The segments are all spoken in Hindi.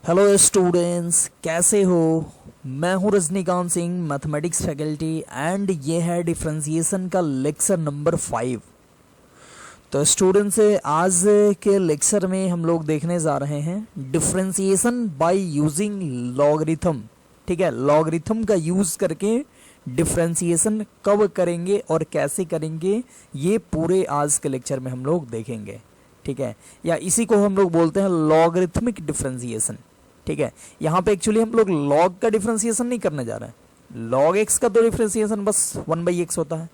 हेलो स्टूडेंट्स, कैसे हो। मैं हूं Rajinikanth Singh, mathematics faculty, and ये है डिफरेंशिएशन का लेक्चर नंबर 5। तो स्टूडेंट्स, आज के लेक्चर में हम लोग देखने जा रहे हैं डिफरेंशिएशन बाय यूजिंग लॉगरिथम। ठीक है, लॉगरिथम का यूज़ करके डिफरेंशिएशन कब करेंगे और कैसे करेंगे, ये पूरे आज के लेक्चर में हम लोग देखेंगे। ठीक है, या इसी को हम लोग बोलते हैं लॉगरिथमिक डिफरेंशिएशन। ठीक है, यहाँ पे एक्चुअली हम लोग लॉग का डिफरेंशिएशन नहीं करने जा रहे हैं। लॉग एक्स का तो डिफरेंशिएशन बस 1/x होता है।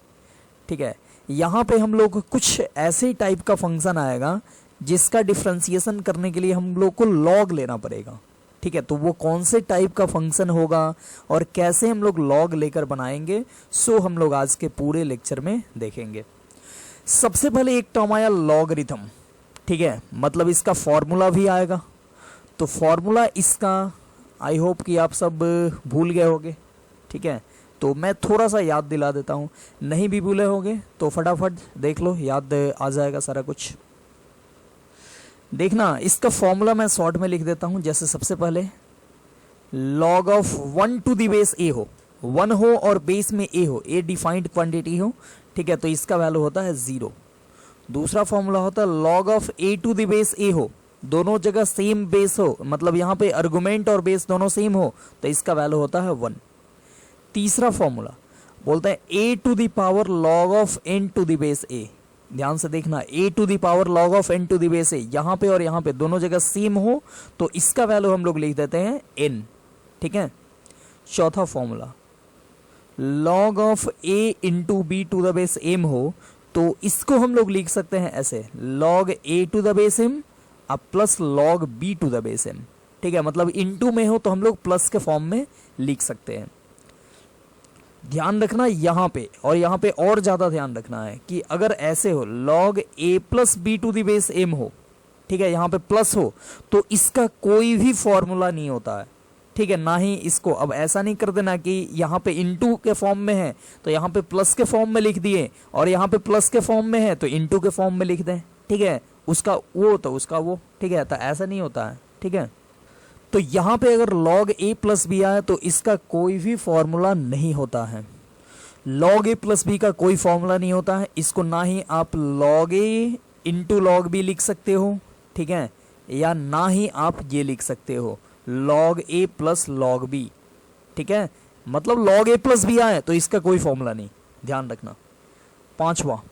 ठीक है, यहाँ पे हम लोग कुछ ऐसे टाइप का फंक्शन आएगा जिसका डिफरेंशिएशन करने के लिए हम लोग को लॉग लेना पड़ेगा। ठीक है, तो वो कौन से टाइप का फंक्शन होगा और कैसे हम लोग लॉग लेकर बनाएंगे, सो हम लोग आज के पूरे लेक्चर में देखेंगे। सबसे पहले एक टर्म आया लॉगरिथम। ठीक है, मतलब इसका फॉर्मूला भी आएगा। तो फॉर्मूला इसका आई होप कि आप सब भूल गए होंगे। ठीक है, तो मैं थोड़ा सा याद दिला देता हूँ। नहीं भी भूले होंगे तो फटाफट देख लो, याद आ जाएगा सारा कुछ। देखना, इसका फॉर्मूला मैं शॉर्ट में लिख देता हूँ। जैसे सबसे पहले log of 1 to the base a हो, 1 हो और बेस में ए हो, ए डिफाइंड क्वांटिटी हो। ठीक है, तो इसका वैल्यू होता है 0। दूसरा फॉर्मूला होता है log of a to the base a हो, दोनों जगह सेम बेस हो, मतलब यहाँ पे आर्गुमेंट और बेस दोनों सेम हो, तो इसका वैल्यू होता है 1। तीसरा फॉर्मूला बोलता है a to the power log of n to the base a. ध्यान से देखना, a to the power log of n to the base a, यहाँ पे और यहाँ पे दोनों जगह सेम हो, तो इसका वैल्यू हम लोग लिख देते हैं n। ठीक है, चौथा formula log of A into B to the base m हो, तो इसको हम लोग लिख सकते हैं ऐसे, log A to the base m अब plus log B to the base m। ठीक है, मतलब इनटू में हो तो हम लोग प्लस के फॉर्म में लिख सकते हैं। ध्यान रखना यहाँ पे और यहाँ पे और ज्यादा ध्यान रखना है कि अगर ऐसे हो log A plus B to the base m हो, ठीक है, यहाँ पे प्लस हो, तो इसका कोई भी फॉर्मूला नहीं होता है। ठीक है, ना ही इसको अब ऐसा नहीं कर देना कि यहाँ पे इनटू के फॉर्म में है तो यहाँ पे प्लस के फॉर्म में लिख दिए, और यहाँ पे प्लस के फॉर्म में है तो इनटू के फॉर्म में लिख दें। ठीक है, उसका वो तो उसका वो। ठीक है, तो ऐसा नहीं होता है। ठीक है, तो यहाँ पे अगर log a प्लस बी आए तो इसका कोई भी फॉर्मूला नहीं होता है। log a प्लस बी का कोई फॉर्मूला नहीं होता है। इसको ना ही आप log a into log b लिख सकते हो, ठीक है, या ना ही आप ये लिख सकते हो log a plus log b। ठीक है, मतलब log a प्लस बी आए तो इसका कोई फॉर्मूला नहीं, ध्यान रखना। पांचवा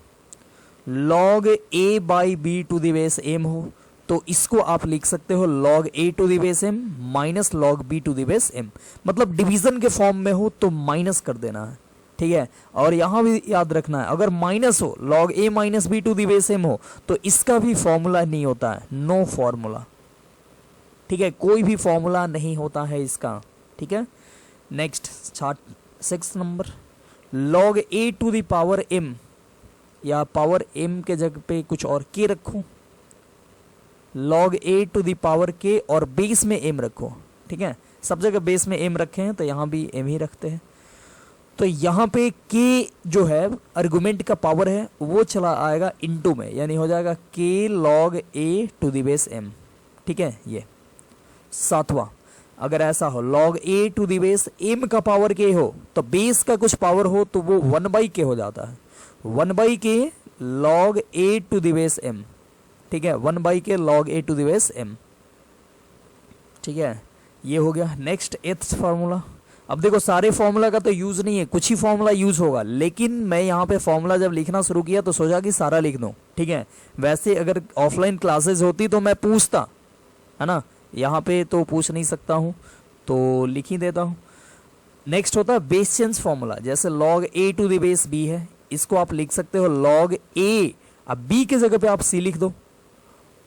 log a by B to the base m हो, तो इसको आप लिख सकते हो log a to the base m minus log b to the base m। मतलब डिवीजन के फॉर्म में हो तो माइनस कर देना है। ठीक है, और यहां भी याद रखना है, अगर माइनस हो log a minus B to the base m हो तो इसका भी फॉर्मूला नहीं होता है, नो फॉर्मूला। ठीक है, कोई भी फॉर्मूला नहीं होता है इसका। ठीक है, next 6 number log a to the power m, या पावर m के जगह पे कुछ और k रखो, log a to the power k और बेस में m रखो। ठीक है, सब जगह बेस में m रखे हैं तो यहाँ भी m ही रखते हैं। तो यहाँ पे k जो है आर्गुमेंट का पावर है वो चला आएगा इनटू में, यानी हो जाएगा k log a to the base m। ठीक है, ये 7वां, अगर ऐसा हो log a to the base m का पावर k हो तो बेस का कुछ पावर हो तो वो 1/k हो जाता है, 1/k log a to the base m। ठीक है, 1/k log a to the base m। ठीक है, ये हो गया। Next 8th formula. अब देखो, सारे फॉर्मूला का तो यूज नहीं है, कुछ ही फॉर्मूला यूज होगा, लेकिन मैं यहाँ पे फॉर्मूला जब लिखना शुरू किया तो सोचा कि सारा लिख दूं। ठीक है, वैसे अगर ऑफलाइन क्लासेस होती तो मैं पूछता, है ना, यहाँ पे तो पूछ नहीं सकता हूँ तो लिख ही देता हूँ। नेक्स्ट होता है बेस चेंज फॉर्मूला। जैसे log a to the base b है, इसको आप लिख सकते हो log a, अब b के जगह पे आप c लिख दो,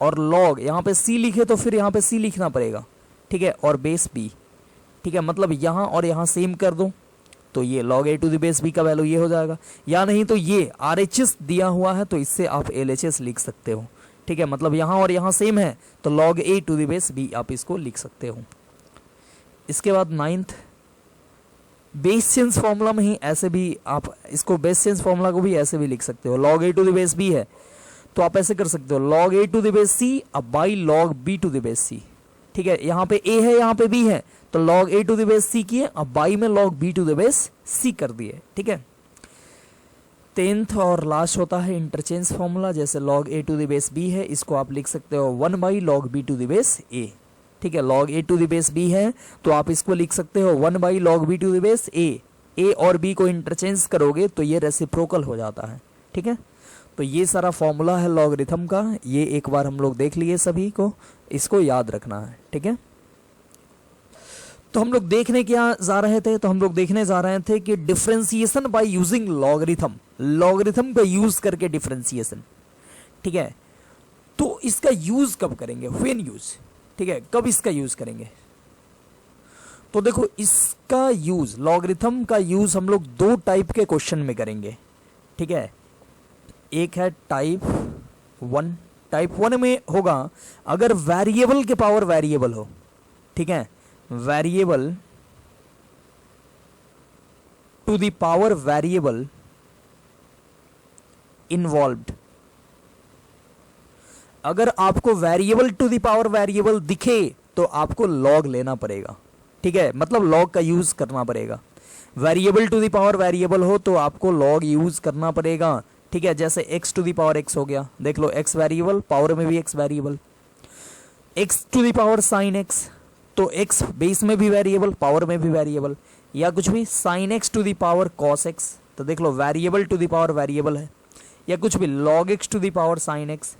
और log यहाँ पे c लिखे तो फिर यहाँ पे c लिखना पड़ेगा। ठीक है, और बेस b। ठीक है, मतलब यहाँ और यहाँ सेम कर दो तो ये log a to the base b का वैल्यू ये हो जाएगा, या नहीं तो ये RHS दिया हुआ है तो इससे आप LHS लिख सकते हो। ठीक है, मतलब यहाँ और यहाँ सेम है तो log a to the base b आप इसको लिख सकते हो। इसके बाद 9th बेस चेंज फॉर्मूला में ही ऐसे भी आप इसको, बेस चेंज फॉर्मूला को भी ऐसे भी लिख सकते हो। log a to the base b है तो आप ऐसे कर सकते हो log a to the base c अब by log b to the base c। ठीक है, यहाँ पे a है, यहाँ पे b है, तो log a to the base c किए, अब बाई में log b to the base c कर दिए। ठीक है, 10th और लास्ट होता है इंटरचेंज फॉर्मूला। जैसे log a to the base b है, इसको आप लिख सकते हो 1 by log b to the base a। ठीक है, log a to the base b है तो आप इसको लिख सकते हो 1 by log b to the base a और b को इंटरचेंज करोगे तो ये रेसिप्रोकल हो जाता है। ठीक है, तो ये सारा फॉर्मूला है लॉगरिथम का, ये एक बार हम लोग देख लिए, सभी को इसको याद रखना है। ठीक है, तो हम लोग देखने क्या जा रहे थे, तो हम लोग देखने जा रहे थे कि differentiation by using logarithm, logarithm का यूज करके डिफरेंशिएशन। ठीक है, तो इसका यूज कब करेंगे, व्हेन यूज। ठीक है, कब इसका यूज करेंगे, तो देखो इसका यूज, लॉगरिथम का यूज हम लोग दो टाइप के क्वेश्चन में करेंगे। ठीक है, एक है टाइप 1, टाइप 1 में होगा अगर वेरिएबल के पावर वेरिएबल हो। ठीक है, variable to the power variable involved, अगर आपको variable to the power variable दिखे तो आपको लॉग लेना पड़ेगा। ठीक है, मतलब लॉग का यूज करना पड़ेगा। Variable to the power variable हो तो आपको लॉग यूज करना पड़ेगा। ठीक है, जैसे x to the power x हो गया, देख लो x वेरिएबल, पावर में भी x variable, x to the power sine x, तो x बेस में भी वेरिएबल, पावर में भी वेरिएबल, या कुछ भी sine x to the power cos x, तो देख लो variable to the power variable है, या कुछ भी log x to the power sine x।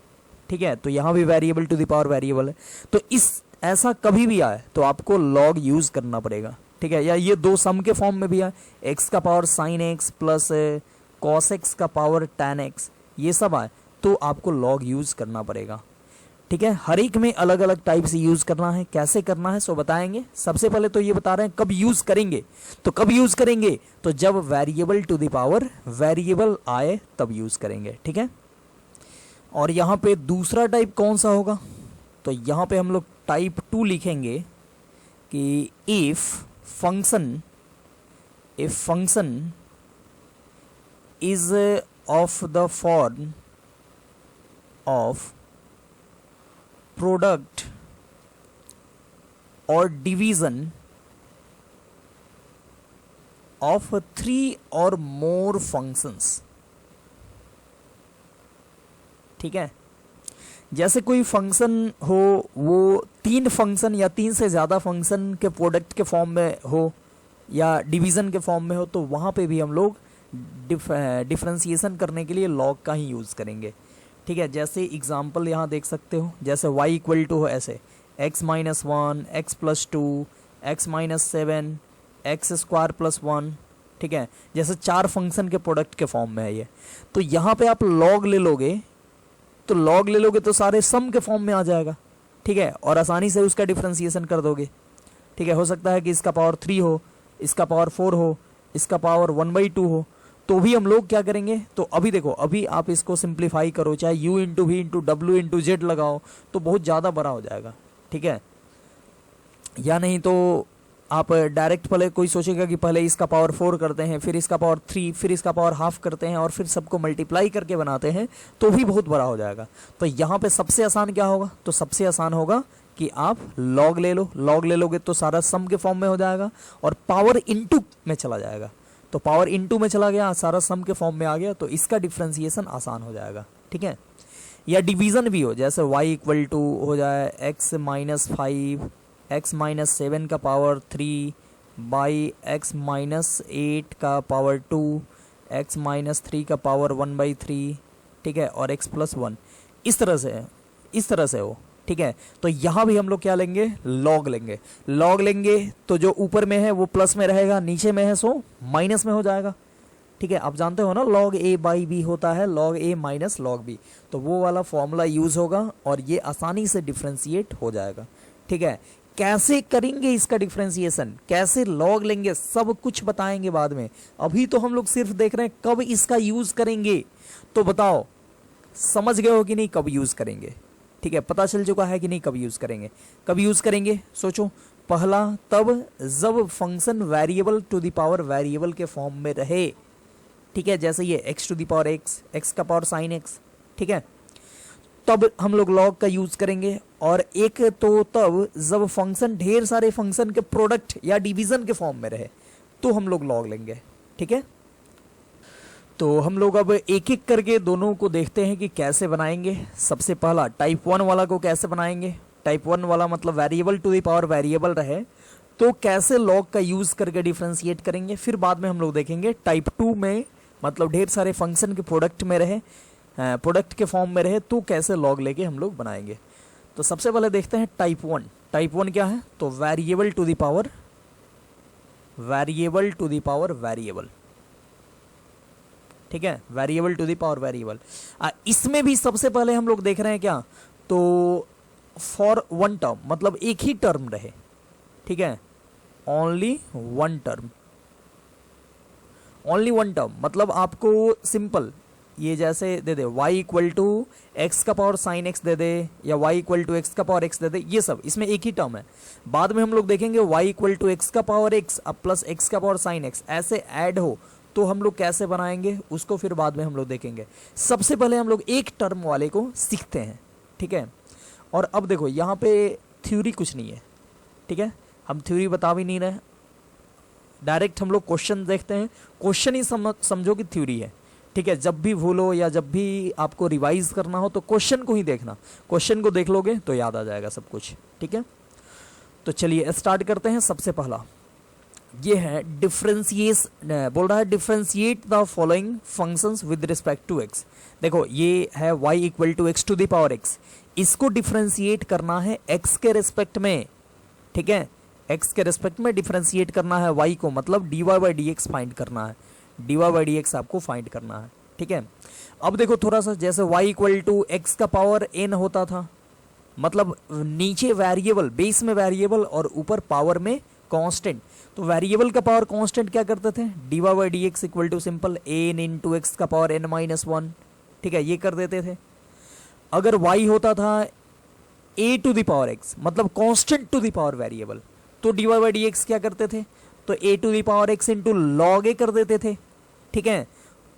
ठीक है, तो यहां भी variable to the power variable है, तो इस ऐसा कभी भी आए तो आपको log यूज करना पड़ेगा। ठीक है, या ये दो सम के फॉर्म में भी आए, x का power sine x plus cos x का पावर tan x, ये सब आए तो आपको log यूज करना पड़ेगा। ठीक है, हर एक में अलग अलग टाइप से यूज करना है, कैसे करना है सो बताएंगे। सबसे पहले तो ये बता रहे हैं कब यूज करेंगे, तो कब यूज करेंगे, तो जब variable to the power variable आए तब यूज करेंगे। ठीक है, और यहाँ पे दूसरा टाइप कौन सा होगा, तो यहाँ पे हम लोग टाइप 2 लिखेंगे कि if function is of the form of product or division of 3 or more functions। ठीक है, जैसे कोई फंक्शन हो वो 3 फंक्शन या 3 से ज़्यादा फंक्शन के प्रोडक्ट के फॉर्म में हो या डिवीज़न के फॉर्म में हो, तो वहाँ पे भी हम लोग डिफरेंशिएशन करने के लिए लॉग का ही यूज़ करेंगे। ठीक है, जैसे एग्जांपल यहाँ देख सकते हो, जैसे y इक्वल टू हो ऐसे x minus 1, x plus 2, x minus 7, x square plus 1। ठीक है, जैसे 4 फंक्शन के प्रोडक्ट के फॉर्म में है ये, तो यहाँ पे आप लॉग ले लोगे, तो लॉग ले लोगे तो सारे सम के फॉर्म में आ जाएगा। ठीक है, और आसानी से उसका डिफरेंशिएशन कर दोगे। ठीक है, हो सकता है कि इसका पावर 3 हो, इसका पावर 4 हो, इसका पावर 1/2 हो, तो भी हम लोग क्या करेंगे, तो अभी देखो, अभी आप इसको सिंप्लीफाई करो, चाहे u इंटू वी इंटू डब्ल्यू इंटू जेड लगाओ तो बहुत ज़्यादा बड़ा हो जाएगा। ठीक है, या नहीं तो आप डायरेक्ट पहले कोई सोचेगा कि पहले इसका पावर 4 करते हैं, फिर इसका पावर 3, फिर इसका पावर हाफ करते हैं और फिर सबको मल्टीप्लाई करके बनाते हैं, तो भी बहुत बड़ा हो जाएगा। तो यहाँ पे सबसे आसान क्या होगा, तो सबसे आसान होगा कि आप लॉग ले लो, लॉग ले लोगे तो सारा सम के फॉर्म में हो जाएगा और पावर इनटू में चला जाएगा, तो पावर इनटू में चला गया, सारा सम के फॉर्म में आ गया, तो इसका डिफरेंशिएशन आसान हो जाएगा। ठीक है, या डिवीज़न भी हो, जैसे y इक्वल टू हो जाए x माइनस 5, x माइनस 7 का पावर 3 बाई x माइनस 8 का पावर 2, x माइनस 3 का पावर 1/3। ठीक है, और x प्लस 1, इस तरह से हो। ठीक है, तो यहाँ भी हम लोग क्या लेंगे, लॉग लेंगे। लॉग लेंगे तो जो ऊपर में है वो प्लस में रहेगा, नीचे में है सो माइनस में हो जाएगा। ठीक है, आप जानते हो ना log a बाई बी होता है log a minus log b, तो वो वाला फॉर्मूला यूज होगा और ये आसानी से डिफ्रेंशिएट हो जाएगा। ठीक है, कैसे करेंगे इसका डिफ्रेंशिएशन, कैसे लॉग लेंगे, सब कुछ बताएंगे बाद में। अभी तो हम लोग सिर्फ देख रहे हैं कब इसका यूज करेंगे, तो बताओ समझ गए हो कि नहीं कब यूज करेंगे। ठीक है, पता चल चुका है कि नहीं कब यूज करेंगे। कब यूज करेंगे सोचो, पहला तब जब function variable to the power variable के फॉर्म में रहे। ठीक है, जैसे ये x to the power x, x का पावर साइन x। ठीक है, तब हम लोग लॉग का यूज करेंगे, और एक तो तब जब फंक्शन ढेर सारे फंक्शन के प्रोडक्ट या डिवीजन के फॉर्म में रहे तो हम लोग लॉग लेंगे। ठीक है, तो हम लोग अब एक एक करके दोनों को देखते हैं कि कैसे बनाएंगे। सबसे पहला टाइप 1 वाला को कैसे बनाएंगे। टाइप 1 वाला मतलब variable to the power variable रहे तो कैसे लॉग का यूज करके डिफरेंशिएट करेंगे। फिर बाद में हम लोग देखेंगे टाइप 2 में मतलब ढेर सारे फंक्शन के प्रोडक्ट में रहे, प्रोडक्ट के फॉर्म में रहे तो कैसे लॉग लेके हम लोग बनाएंगे। तो सबसे पहले देखते हैं टाइप 1। टाइप 1 क्या है, तो variable to the power variable. ठीक है, variable to the power variable. इसमें भी सबसे पहले हम लोग देख रहे हैं क्या, तो फॉर वन टर्म मतलब एक ही टर्म रहे। ठीक है, ओनली वन टर्म मतलब आपको सिंपल ये जैसे दे दे y इक्वल टू एक्स का पावर साइन एक्स दे दे, या y इक्वल टू एक्स का पावर एक्स दे दे, ये सब इसमें एक ही टर्म है। बाद में हम लोग देखेंगे y इक्वल टू एक्स का पावर एक्स अब प्लस एक्स का पावर साइन एक्स ऐसे ऐड हो तो हम लोग कैसे बनाएंगे उसको फिर बाद में हम लोग देखेंगे। सबसे पहले हम लोग एक टर्म वाले को सीखते हैं। ठीक है, और अब देखो यहाँ पे थ्योरी कुछ नहीं है। ठीक है, हम थ्योरी बता भी नहीं रहे, डायरेक्ट हम लोग क्वेश्चन देखते हैं। क्वेश्चन ही समझो कि थ्योरी है। ठीक है, जब भी भूलो या जब भी आपको रिवाइज करना हो तो क्वेश्चन को ही देखना, क्वेश्चन को देख लोगे तो याद आ जाएगा सब कुछ। ठीक है, तो चलिए स्टार्ट करते हैं। सबसे पहला ये है डिफरेंशिएट, बोल रहा है differentiate the following functions with respect to x. देखो ये है y equal to x to the power x, इसको डिफरेंशिएट करना है x के रिस्पेक्ट में। ठीक है, x के रिस्पेक्ट में डिफरेंशिएट करना है y को, मतलब dy by d x find करना है, dy बाई डी एक्स आपको फाइंड करना है। ठीक है, अब देखो थोड़ा सा जैसे y इक्वल टू एक्स का पावर n होता था, मतलब नीचे वेरिएबल, बेस में वेरिएबल और ऊपर पावर में कांस्टेंट। तो वेरिएबल का पावर कांस्टेंट क्या करते थे, dy by d x equal to simple n into x का पावर n माइनस 1। ठीक है, ये कर देते थे। अगर y होता था a to the power x मतलब constant to the power variable, तो dy बाई डी एक्स क्या करते थे, तो a to the power x into log a कर देते थे। ठीक है,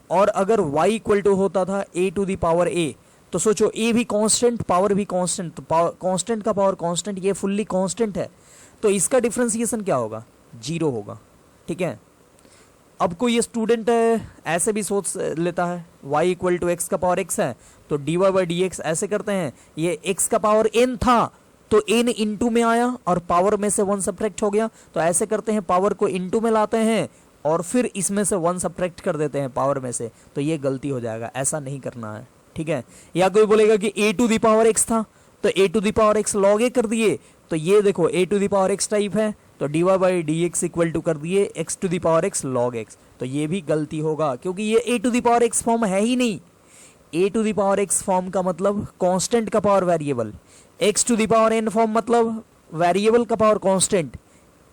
और अगर y इक्वल टू होता था a to the power a, तो सोचो a भी कांस्टेंट पावर भी कांस्टेंट, तो कांस्टेंट का पावर कांस्टेंट, ये फुल्ली कांस्टेंट है तो इसका डिफरेंशिएशन क्या होगा, 0 होगा। ठीक है, अब कोई स्टूडेंट ऐसे भी सोच लेता है y इक्वल टू एक्स का पावर x है तो dy बाई डी एक्स ऐसे करते हैं, ये x का पावर n था तो n इंटू में आया और पावर में से 1 सब्ट्रैक्ट हो गया, तो ऐसे करते हैं पावर को इंटू में लाते हैं और फिर इसमें से 1 सब्ट्रैक्ट कर देते हैं पावर में से, तो ये गलती हो जाएगा, ऐसा नहीं करना है। ठीक है, या कोई बोलेगा कि a to the power x था तो a to the power x log a कर दिए, तो ये देखो a to the power x type है तो dy by d x equal to कर दिए x to the power x log x, तो ये भी गलती होगा क्योंकि ये a to the power x form है ही नहीं। a to the power x form का मतलब कांस्टेंट का power variable, x to the power n form मतलब वेरिएबल का power constant,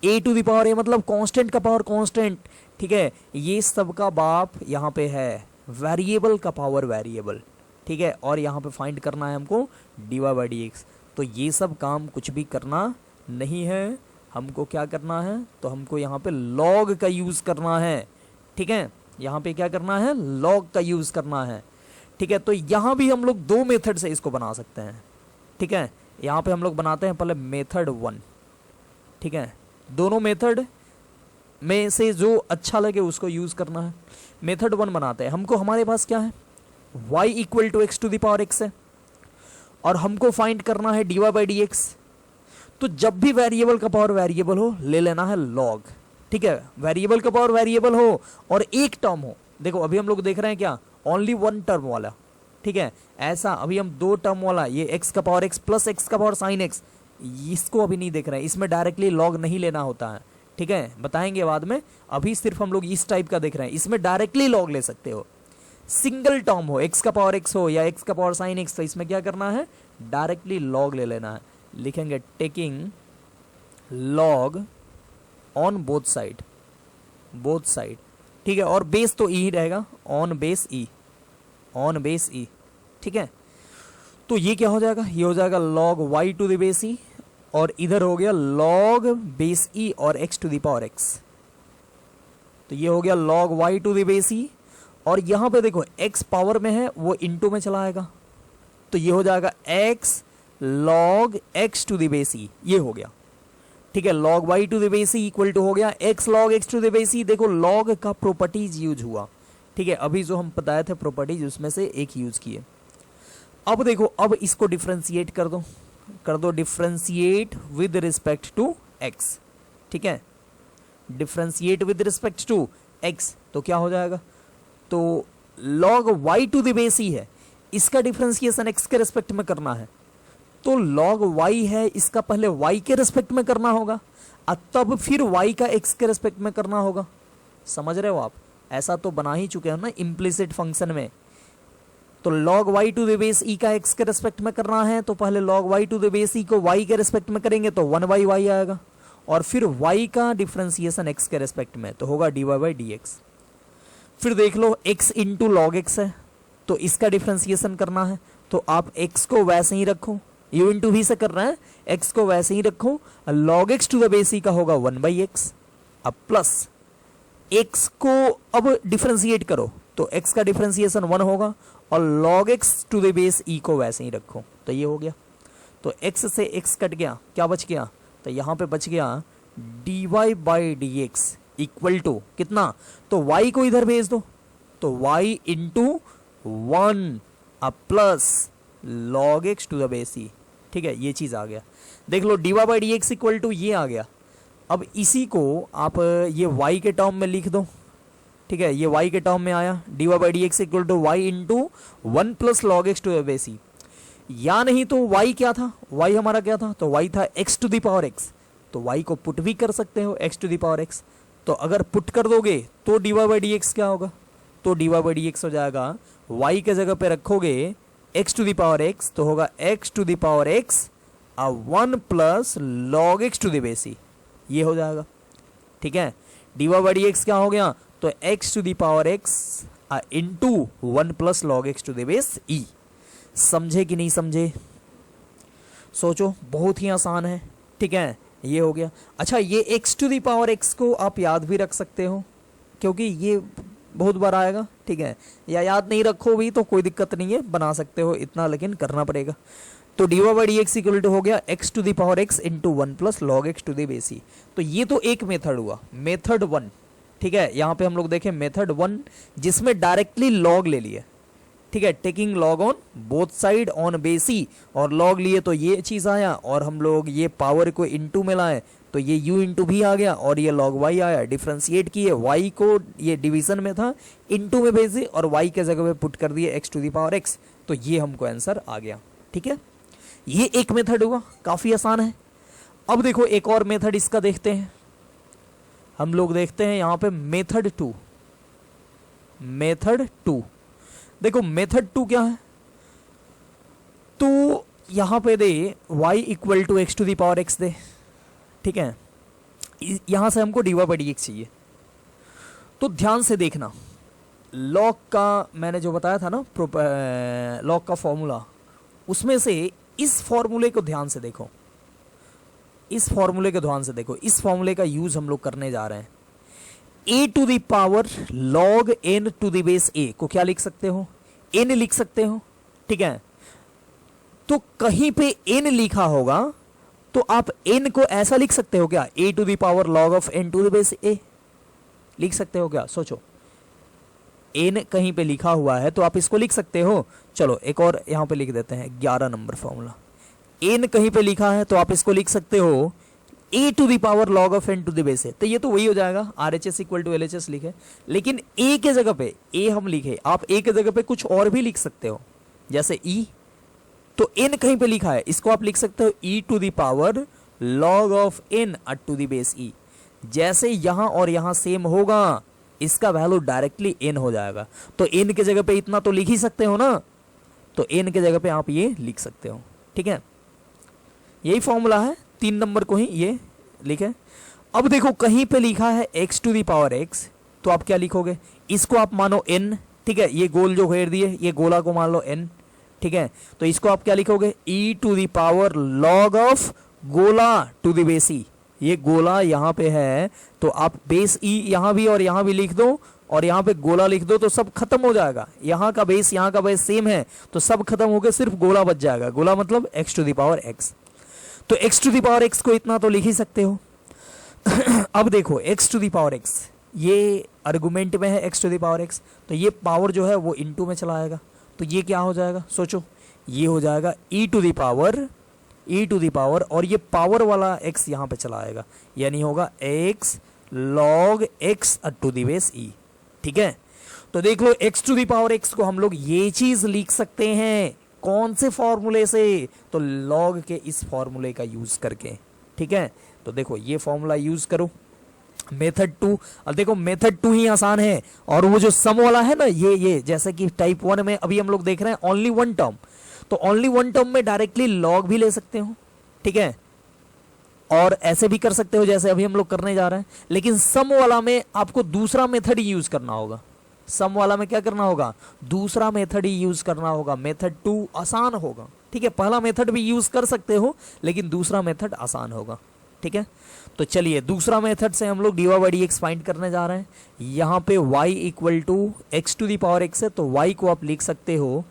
a to the power a मतलब कांस्टेंट का पावर कांस्टेंट। ठीक है, ये सब का बाप यहाँ पे है वेरिएबल का पावर वेरिएबल। ठीक है, और यहाँ पे फाइंड करना है हमको dy बाई डी एक्स, तो ये सब काम कुछ भी करना नहीं है, हमको क्या करना है, तो हमको यहाँ पे log का यूज करना है। ठीक है, यहाँ पे क्या करना है, log का यूज करना है। ठीक है, तो यहाँ भी हम लोग 2 मेथड से इसको बना सकते हैं। ठीक है, यहाँ पे हम लोग बनाते हैं पहले मेथड 1। ठीक है, दोनों मेथड में से जो अच्छा लगे उसको यूज करना है। मेथड 1 बनाते हैं, हमको हमारे पास क्या है, y equal to x to the power x है और हमको फाइंड करना है dy बाई डी एक्स। तो जब भी वेरिएबल का पावर वेरिएबल हो ले लेना है log। ठीक है, वेरिएबल का पावर वेरिएबल हो और एक टर्म हो, देखो अभी हम लोग देख रहे हैं क्या, ओनली 1 टर्म वाला। ठीक है, ऐसा अभी हम 2 टर्म वाला, ये x का पावर x प्लस x का पावर साइन x, इसको अभी नहीं देख रहे हैं, इसमें डायरेक्टली log नहीं लेना होता है। ठीक है, बताएंगे बाद में, अभी सिर्फ हम लोग इस टाइप का देख रहे हैं, इसमें डायरेक्टली log ले सकते हो। सिंगल टर्म हो, x का पावर x हो या x का पावर साइन x, तो इसमें क्या करना है, डायरेक्टली log ले लेना है। लिखेंगे taking log on both side, ठीक है, और बेस तो ही रहेगा, ऑन बेस ई। ठीक है, तो ये क्या हो जाएगा, ये हो जाएगा log y to the base e, और इधर हो गया log बेस ई और x to the power x, तो ये हो गया log y to the base e, और यहां पे देखो x पावर में है वो इनटू में चला आएगा, तो ये हो जाएगा x log x to the base e, ये हो गया। ठीक है, log y to the base e equal to हो गया x log x to the base e। देखो log का प्रॉपर्टीज यूज हुआ। ठीक है, अभी जो हम बताए थे प्रॉपर्टीज उसमें से एक यूज किए। अब देखो, अब इसको डिफ्रेंशिएट कर दो differentiate with respect to x। ठीक है, differentiate with respect to x तो क्या हो जाएगा, तो log y to the base e है, इसका डिफ्रेंशिएशन x के रिस्पेक्ट में करना है, तो log y है, इसका पहले y के रिस्पेक्ट में करना होगा और तब फिर y का x के रिस्पेक्ट में करना होगा। समझ रहे हो आप, ऐसा तो बना ही चुके हो ना इम्प्लिसिट फंक्शन में। तो log y to the base e का x के रिस्पेक्ट में करना है, तो पहले log y to the base e को y के रिस्पेक्ट में करेंगे तो 1/y आएगा, और फिर y का डिफ्रेंशिएशन x के रिस्पेक्ट में तो होगा dy/dx। फिर देख लो x इंटू लॉग एक्स है, तो इसका डिफ्रेंशिएशन करना है, तो आप x को वैसे ही रखो, u इंटू v से कर रहे हैं, x को वैसे ही रखो, log x to the base e का होगा 1/x, अब प्लस x को अब डिफ्रेंशिएट करो तो x का डिफ्रेंशिएशन 1 होगा, और log x to the base e को वैसे ही रखो, तो ये हो गया। तो x से x कट गया, क्या बच गया, तो यहाँ पे बच गया dy/dx इक्वल टू कितना, तो y को इधर भेज दो, तो y into 1 plus log x to the base e। ठीक है, ये चीज आ गया। देख लो dy/dx इक्वल टू ये आ गया। अब इसी को आप ये y के टर्म में लिख दो। ठीक है, ये y के टर्म में आया, dy/dx equal to y into 1 plus log x to the base e, या नहीं तो y क्या था, y हमारा क्या था, तो y था x to the power x, तो y को पुट भी कर सकते हो x to the power x। तो अगर पुट कर दोगे तो dy/dx क्या होगा, तो dy/dx हो जाएगा, y के जगह पे रखोगे x to the power x तो होगा x to the power x 1 plus log x to the base e, ये हो जाएगा। ठीक है, dy/dx क्या हो गया, तो x to the power x into 1 plus log x to the base e। समझे कि नहीं समझे, सोचो, बहुत ही आसान है। ठीक है, ये हो गया। अच्छा, ये x to the power x को आप याद भी रख सकते हो, क्योंकि ये बहुत बार आएगा। ठीक है, या याद नहीं रखो भी तो कोई दिक्कत नहीं है, बना सकते हो, इतना लेकिन करना पड़ेगा। तो dy/dx इक्वल टू हो गया x to the power x into 1 plus log x to the base e। तो ये तो एक मेथड हुआ, मेथड 1। ठीक है, यहाँ पे हम लोग देखें मेथड 1 जिसमें डायरेक्टली log ले लिए। ठीक है, taking log on both side on base e, और log लिए तो ये चीज आया, और हम लोग ये पावर को इंटू में लाए तो ये u इंटू भी आ गया, और ये log y आया। डिफ्रेंशिएट किए, y को ये डिवीजन में था इंटू में भेजे, और y के जगह पे पुट कर दिए x to the power x, तो ये हमको आंसर आ गया। ठीक है, ये एक मेथड हुआ, काफी आसान है। अब देखो एक और मेथड इसका देखते हैं, हम लोग देखते हैं यहाँ पे मेथड 2। मेथड 2 देखो, मेथड 2 क्या है, तो यहां पे दे y equal to x to the power x दे। ठीक है, यहां से हमको dy/dx चाहिए। तो ध्यान से देखना, लॉग का मैंने जो बताया था ना, लॉग का फॉर्मूला, उसमें से इस फॉर्मूले को ध्यान से देखो, इस फॉर्मूले को ध्यान से देखो। इस फॉर्मूले का यूज हम लोग करने जा रहे हैं। a to the power log n to the base a को क्या लिख सकते हो, n लिख सकते हो। ठीक है, तो कहीं पे n लिखा होगा तो आप n को ऐसा लिख सकते हो क्या, a to the power log of n to the base a लिख सकते हो क्या, सोचो। n कहीं पे लिखा हुआ है तो आप इसको लिख सकते हो। चलो एक और यहां पे लिख देते हैं, 11 नंबर फॉर्मूला। n कहीं पे लिखा है तो आप इसको लिख सकते हो a to the power log of n to the base a, तो ये तो वही हो जाएगा, RHS इक्वल टू LHS लिखे। लेकिन a के जगह पे a हम लिखे, आप a के जगह पे कुछ और भी लिख सकते हो, जैसे e, तो n कहीं पे लिखा है, इसको आप लिख सकते हो e to the power log of n to the base e। जैसे यहां और यहां सेम होगा, इसका वैल्यू डायरेक्टली n हो जाएगा, तो n के जगह पे इतना तो लिख ही सकते हो ना, तो n के जगह पे आप ये लिख सकते हो। ठीक है, यही फॉर्मूला है, 3 नंबर को ही ये लिखे। अब देखो कहीं पे लिखा है x to the power x, तो आप क्या लिखोगे, इसको आप मानो n। ठीक है, ये गोल जो घेर दिए, ये गोला को मान लो n। ठीक है, तो इसको आप क्या लिखोगे, e to the power log of गोला टू द बेस e। ये गोला यहाँ पे है तो आप बेस e यहाँ भी और यहाँ भी लिख दो, और यहाँ पे गोला लिख दो तो सब खत्म हो जाएगा। यहाँ का बेस सेम है तो सब खत्म हो गए, सिर्फ गोला बच जाएगा। गोला मतलब x to the power x। तो x to the power x को इतना तो लिख ही सकते हो। अब देखो x to the power x, ये आर्गुमेंट में है x to the power x, तो ये पावर जो है वो इनटू में चला आएगा। तो ये क्या हो जाएगा, सोचो, ये हो जाएगा e टू द पावर और ये पावर वाला x यहाँ पे चला आएगा, यानी होगा x log x to the base e। ठीक है, तो देख लो x to the power x को हम लोग ये चीज लिख सकते हैं कौन से फॉर्मूले से, तो log के इस फॉर्मूले का यूज करके। ठीक है, तो देखो ये फॉर्मूला यूज करो, मेथड 2। अब देखो मेथड 2 ही आसान है, और वो जो सम वाला है ना, ये जैसे कि टाइप 1 में अभी हम लोग देख रहे हैं ओनली वन टर्म, तो ओनली वन टर्म में डायरेक्टली लॉग भी ले सकते हो। ठीक है, और ऐसे भी कर सकते हो जैसे अभी हम लोग करने जा रहे हैं, लेकिन सम वाला में आपको दूसरा मेथड ही यूज करना होगा। सम वाला में क्या करना होगा, दूसरा मेथड ही यूज करना होगा। मेथड 2 आसान होगा। ठीक है, पहला मेथड भी यूज कर सकते हो लेकिन दूसरा मेथड आसान होगा। ठीक है, तो चलिए दूसरा मेथड से हम लोग dy by d x find करने जा रहे हैं। यहाँ पे y equal to x to the power x है, तो y को आप लिख सकते हो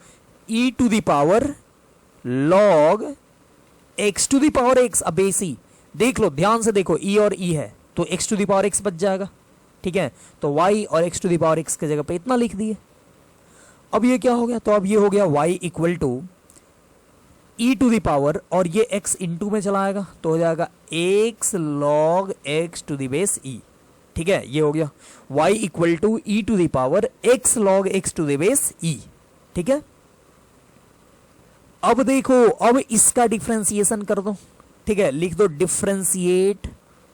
e to the power log x to the power x। अब बेसी देख लो, ध्यान से देखो, e और e है तो x to the power x बच जाएगा। ठीक है, तो y और x to the power x की जगह पे इतना लिख दिए। अब ये क्या हो गया, तो अब ये हो गया y equal to e to the power, और ये x इंटू में चला आएगा तो हो जाएगा x log x to the base e। ठीक है, ये हो गया y equal to e to the power x log x to the base e। ठीक है, अब देखो, अब इसका डिफरेंशिएशन कर दो। ठीक है, लिख दो differentiate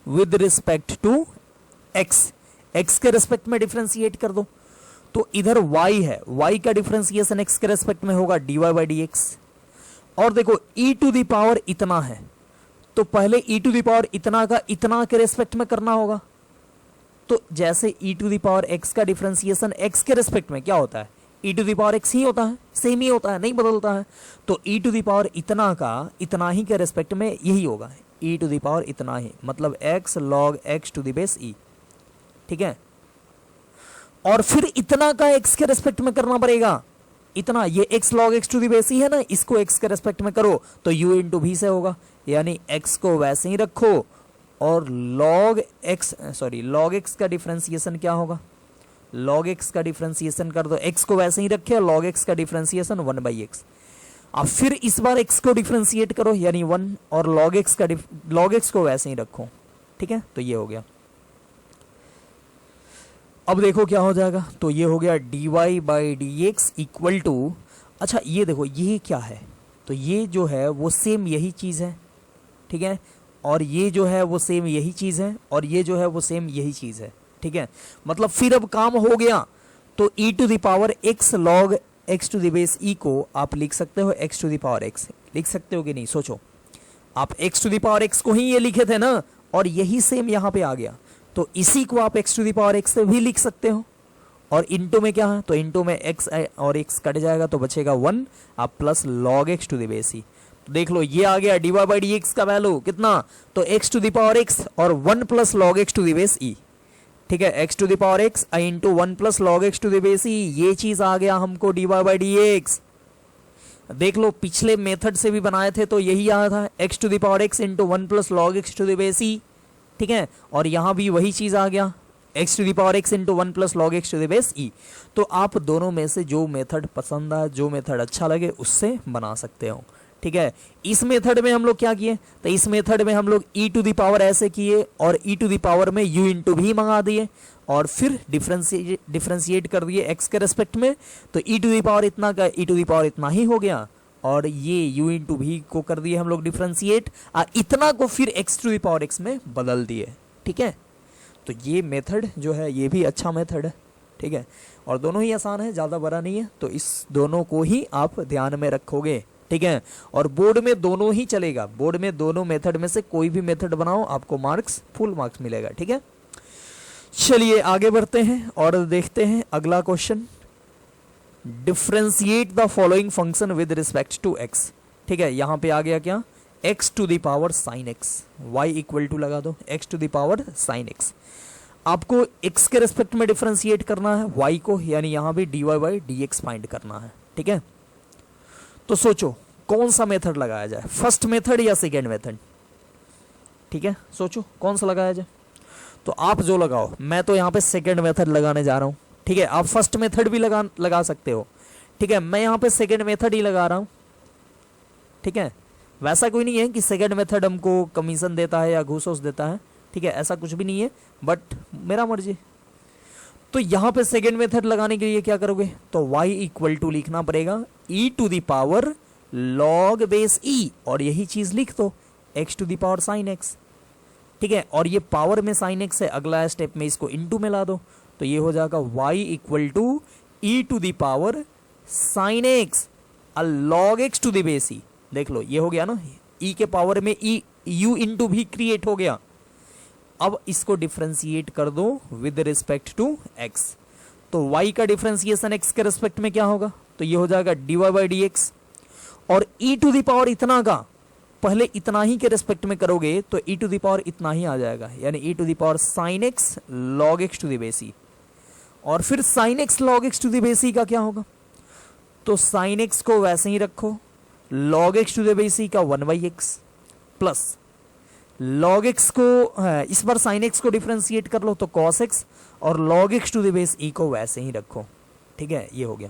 with respect to x, x के रिस्पेक्ट में डिफरेंशिएट कर दो। तो इधर y है, y का डिफरेंशिएशन x के रिस्पेक्ट में होगा dy बाई डी एक्स। और देखो e टू दी पावर इतना है तो पहले e टू दी पावर इतना का इतना के रेस्पेक्ट में करना होगा। तो जैसे e to the power x का डिफरेंशिएशन x के रेस्पेक्ट में क्या होता है, e to the power x ही होता है, सेम ही होता है, नहीं बदलता है। तो e टू दी पावर इतना का इतना ही के रेस्पेक्ट में यही होगा, e टू दी पावर इतना ही, मतलब x log x to the base e। ठीक है, और फिर इतना का x के रेस्पेक्ट में करना पड़ेगा। इतना ये x log x to the base e है ना, इसको x के रेस्पेक्ट में करो तो u इंटू v से होगा, यानी x को वैसे ही रखो और log x का डिफरेंशिएशन क्या होगा, log x का डिफरेंशिएशन कर दो, x को वैसे ही रखे, log x का डिफरेंशिएशन 1 बाई एक्स। अब फिर इस बार x को डिफरेंशिएट करो यानी 1, और log x को वैसे ही रखो। ठीक है, तो ये हो गया। अब देखो क्या हो जाएगा, तो ये हो गया dy by d x equal to, अच्छा ये देखो ये क्या है, तो ये जो है वो सेम यही चीज़ है। ठीक है, और ये जो है वो सेम यही चीज़ है, और ये जो है वो सेम यही चीज़ है। ठीक है, मतलब फिर अब काम हो गया। तो e to the power x log x to the base e को आप लिख सकते हो x to the power x, लिख सकते हो कि नहीं, सोचो। आप x to the power x को ही ये लिखे थे ना, और यही सेम यहाँ पे आ गया, तो इसी को आप x to the power x से भी लिख सकते हो। और इंटू में क्या है, तो इंटू में x और x कट जाएगा तो बचेगा 1, आप plus log x to the base e। तो देख लो ये आ गया dy बाई डी एक्स का वैल्यू कितना, तो x to the power x और 1 plus log x to the base e। ठीक है, x to the power x into 1 plus log x to the base e, ये चीज आ गया हमको dy बाई डी एक्स। देख लो पिछले मेथड से भी बनाए थे तो यही आया था, x to the power x into 1 plus log x to the base e। ठीक है, और यहां भी वही चीज आ गया, x to the power x into 1 plus log x to the base e। तो आप दोनों में से जो मेथड पसंद आए, जो मेथड अच्छा लगे उससे बना सकते हो। ठीक है, इस मेथड में हम लोग क्या किए, तो इस मेथड में हम लोग e टू दी पावर ऐसे किए और e टू दी पावर में u इंटू भी मंगा दिए, और फिर डिफरेंशिएट कर दिए x के रेस्पेक्ट में, तो e टू दी पावर इतना का e टू दी पावर इतना ही हो गया, और ये u इंटू भी को कर दिए हम लोग डिफरेंशिएट, इतना को फिर x to the power x में बदल दिए। ठीक है, तो ये मेथड जो है ये भी अच्छा मेथड है। ठीक है, और दोनों ही आसान है, ज़्यादा बड़ा नहीं है, तो इस दोनों को ही आप ध्यान में रखोगे। ठीक है, और बोर्ड में दोनों ही चलेगा, बोर्ड में दोनों मेथड में से कोई भी मेथड बनाओ आपको मार्क्स, फुल मार्क्स मिलेगा। ठीक है, चलिए आगे बढ़ते हैं और देखते हैं अगला question. Differentiate the following function with respect to x। ठीक है, यहां पे आ गया क्या, x to the power sine x, y equal to लगा दो x to the power sine x। आपको x के रेस्पेक्ट में डिफरेंशिएट करना है y को, यानी यहां भी dy बाई dx फाइंड करना है, ठीक है। तो सोचो कौन सा मेथड लगाया जाए, फर्स्ट मेथड या सेकेंड मेथड, ठीक है। सोचो कौन सा लगाया जाए। तो आप जो लगाओ, मैं तो यहाँ पे सेकेंड मेथड लगाने जा रहा हूँ, ठीक है। आप फर्स्ट मेथड भी लगा सकते हो, ठीक है। मैं यहाँ पे सेकेंड मेथड ही लगा रहा हूँ, ठीक है। वैसा कोई नहीं है कि सेकेंड मेथड हमको कमीशन देता है या घूस वूस देता है, ठीक है, ऐसा कुछ भी नहीं है, बट मेरा मर्जी। तो यहाँ पे सेकेंड मेथड लगाने के लिए क्या करोगे, तो y इक्वल टू लिखना पड़ेगा e to the power log base e, और यही चीज लिख दो x to the power sine x, ठीक है। और ये पावर में साइन x है, अगला स्टेप में इसको इनटू में ला दो, तो ये हो जाएगा y equal to e to the power sine x log x to the base e। देख लो ये हो गया ना, e के पावर में e u इंटू भी क्रिएट हो गया। अब इसको डिफरेंशिएट कर दो विद रिस्पेक्ट टू x, तो y का डिफरेंशिएशन x के रिस्पेक्ट में क्या होगा, तो ये हो जाएगा dy बाई dx, और e टू द पावर इतना का पहले इतना ही के रिस्पेक्ट में करोगे तो e टू द पावर इतना ही आ जाएगा, यानी e to the power sine x log x to the base e। और फिर sine x log x to the base e का क्या होगा, तो साइन x को वैसे ही रखो, log x to the base e का 1/x प्लस log x को इस बार sin x को डिफरेंशिएट कर लो तो cos x, और log x to the base e को वैसे ही रखो, ठीक है। ये हो गया,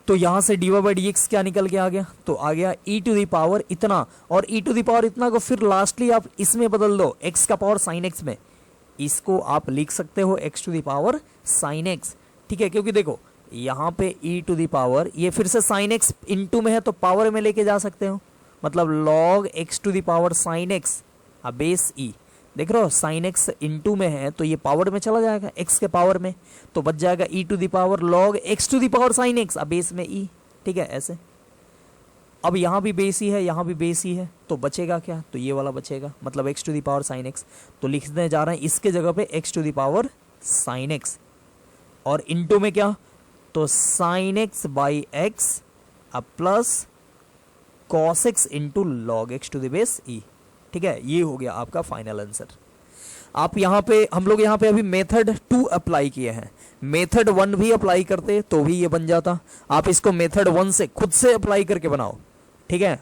तो यहां से dy बाई dx क्या निकल के आ गया, तो आ गया e टू द पावर इतना, और e टू द पावर इतना को फिर लास्टली आप इसमें बदल दो x का पावर sin x में, इसको आप लिख सकते हो x to the power sin x, ठीक है। क्योंकि देखो यहाँ पे e टू द पावर ये फिर से sin x इनटू में है तो पावर में लेके जा सकते हो, मतलब log x to the power sine x base e, देख रहे हो साइन x इनटू में है तो ये पावर में चला जाएगा x के पावर में, तो बच जाएगा e to the power log x to the power sine x base में e, ठीक है ऐसे। अब यहाँ भी बेस ही है, यहाँ भी बेस ही है, तो बचेगा क्या, तो ये वाला बचेगा, मतलब x to the power sine x, तो लिखने जा रहे हैं इसके जगह पे x to the power sine x, और इनटू में क्या, तो sine x by x plus cos x into log x to the base e, ठीक है। ये हो गया आपका फाइनल आंसर। आप यहाँ पे, हम लोग यहाँ पे अभी मेथड 2 अप्लाई किए हैं, मेथड 1 भी अप्लाई करते तो भी ये बन जाता। आप इसको मेथड 1 से खुद से अप्लाई करके बनाओ, ठीक है।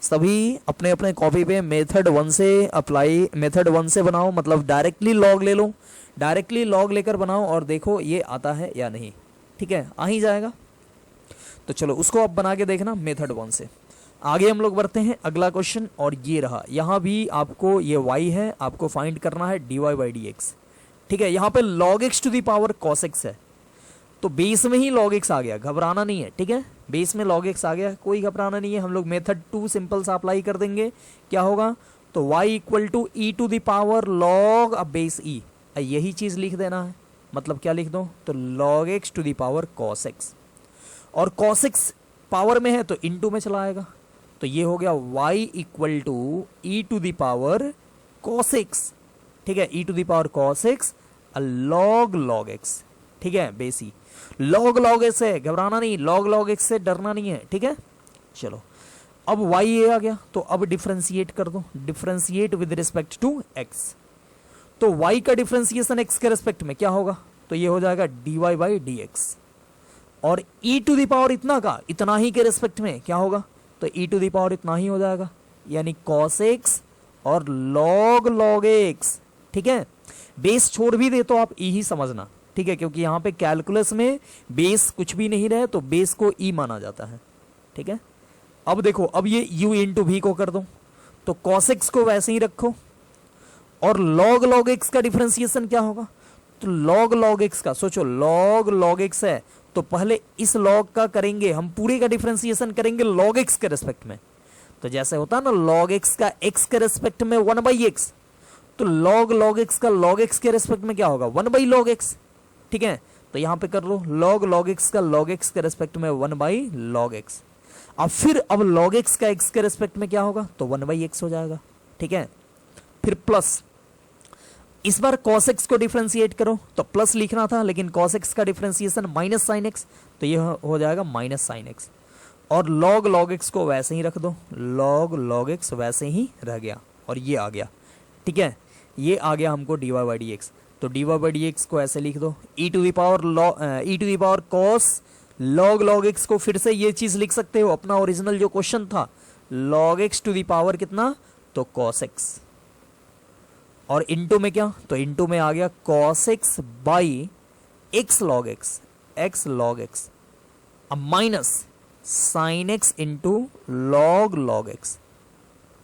सभी अपने अपने कॉपी पे मेथड 1 से अप्लाई, मेथड 1 से बनाओ, मतलब डायरेक्टली लॉग ले लो, डायरेक्टली लॉग लेकर बनाओ और देखो ये आता है या नहीं, ठीक है, आ ही जाएगा। तो चलो उसको आप बना के देखना मेथड 1 से। आगे हम लोग बढ़ते हैं अगला क्वेश्चन, और ये रहा, यहाँ भी आपको ये y है, आपको फाइंड करना है dy बाई dx, ठीक है। यहाँ पे log x to the power cos x है, तो बेस में ही log x आ गया, घबराना नहीं है, ठीक है। बेस में log x आ गया, कोई घबराना नहीं है। हम लोग मेथड 2 सिंपल सा अप्लाई कर देंगे, क्या होगा, तो y equal to e to the power log अब बेस e, यही चीज लिख देना है, मतलब क्या लिख दो, तो log x to the power cos x, और cos x पावर में है तो इनटू में चला आएगा, तो ये हो गया y equal to e to the power cos x, ठीक है, e to the power cos x log x, ठीक है, बेसी log x है, घबराना नहीं, log x से डरना नहीं है, ठीक है। चलो अब y ये आ गया, तो अब डिफरेंशिएट कर दो, differentiate with respect to x, तो y का डिफरेंशिएशन x के रिस्पेक्ट में क्या होगा, तो ये हो जाएगा dy बाई dx, और e टू द पावर इतना का इतना ही के रिस्पेक्ट में क्या होगा, तो e टू द पावर इतना ही हो जाएगा, यानी cos x और log x, ठीक है। बेस छोड़ भी दे तो आप e ही समझना, ठीक है, क्योंकि यहाँ पे कैलकुलस में बेस कुछ भी नहीं रहे तो बेस को e माना जाता है, ठीक है। अब देखो, अब ये u इंटू v को कर दो, तो cos x को वैसे ही रखो, और log x का डिफरेंशिएशन क्या होगा, तो log x का सोचो, log x है तो पहले इस log का करेंगे हम, पूरे का डिफरेंशिएशन करेंगे log x के रेस्पेक्ट में, तो जैसे होता है ना log x का x के रेस्पेक्ट में 1/x, तो log x का log x के रेस्पेक्ट में क्या होगा, 1/log x, ठीक है। तो यहां पे कर लो log x का log x के रेस्पेक्ट में 1/log x, अब फिर अब log x का x के रेस्पेक्ट में क्या होगा, तो 1/x हो जाएगा, ठीक है। फिर प्लस, इस बार cos x को डिफरेंशिएट करो तो प्लस लिखना था, लेकिन cos x का डिफरेंशिएशन माइनस साइन x, तो ये हो जाएगा माइनस साइन x, और log x को वैसे ही रख दो, log x वैसे ही रह गया, और ये आ गया, ठीक है, ये आ गया हमको dy बाई dx। तो d y by d x को ऐसे लिख दो, e to the power cos log x को फिर से ये चीज लिख सकते हो, अपना ओरिजिनल जो क्वेश्चन था log x to the power कितना, तो कॉस एक्स, और इनटू में क्या, तो इनटू में आ गया cos x by x log x, अब minus sine x into log x.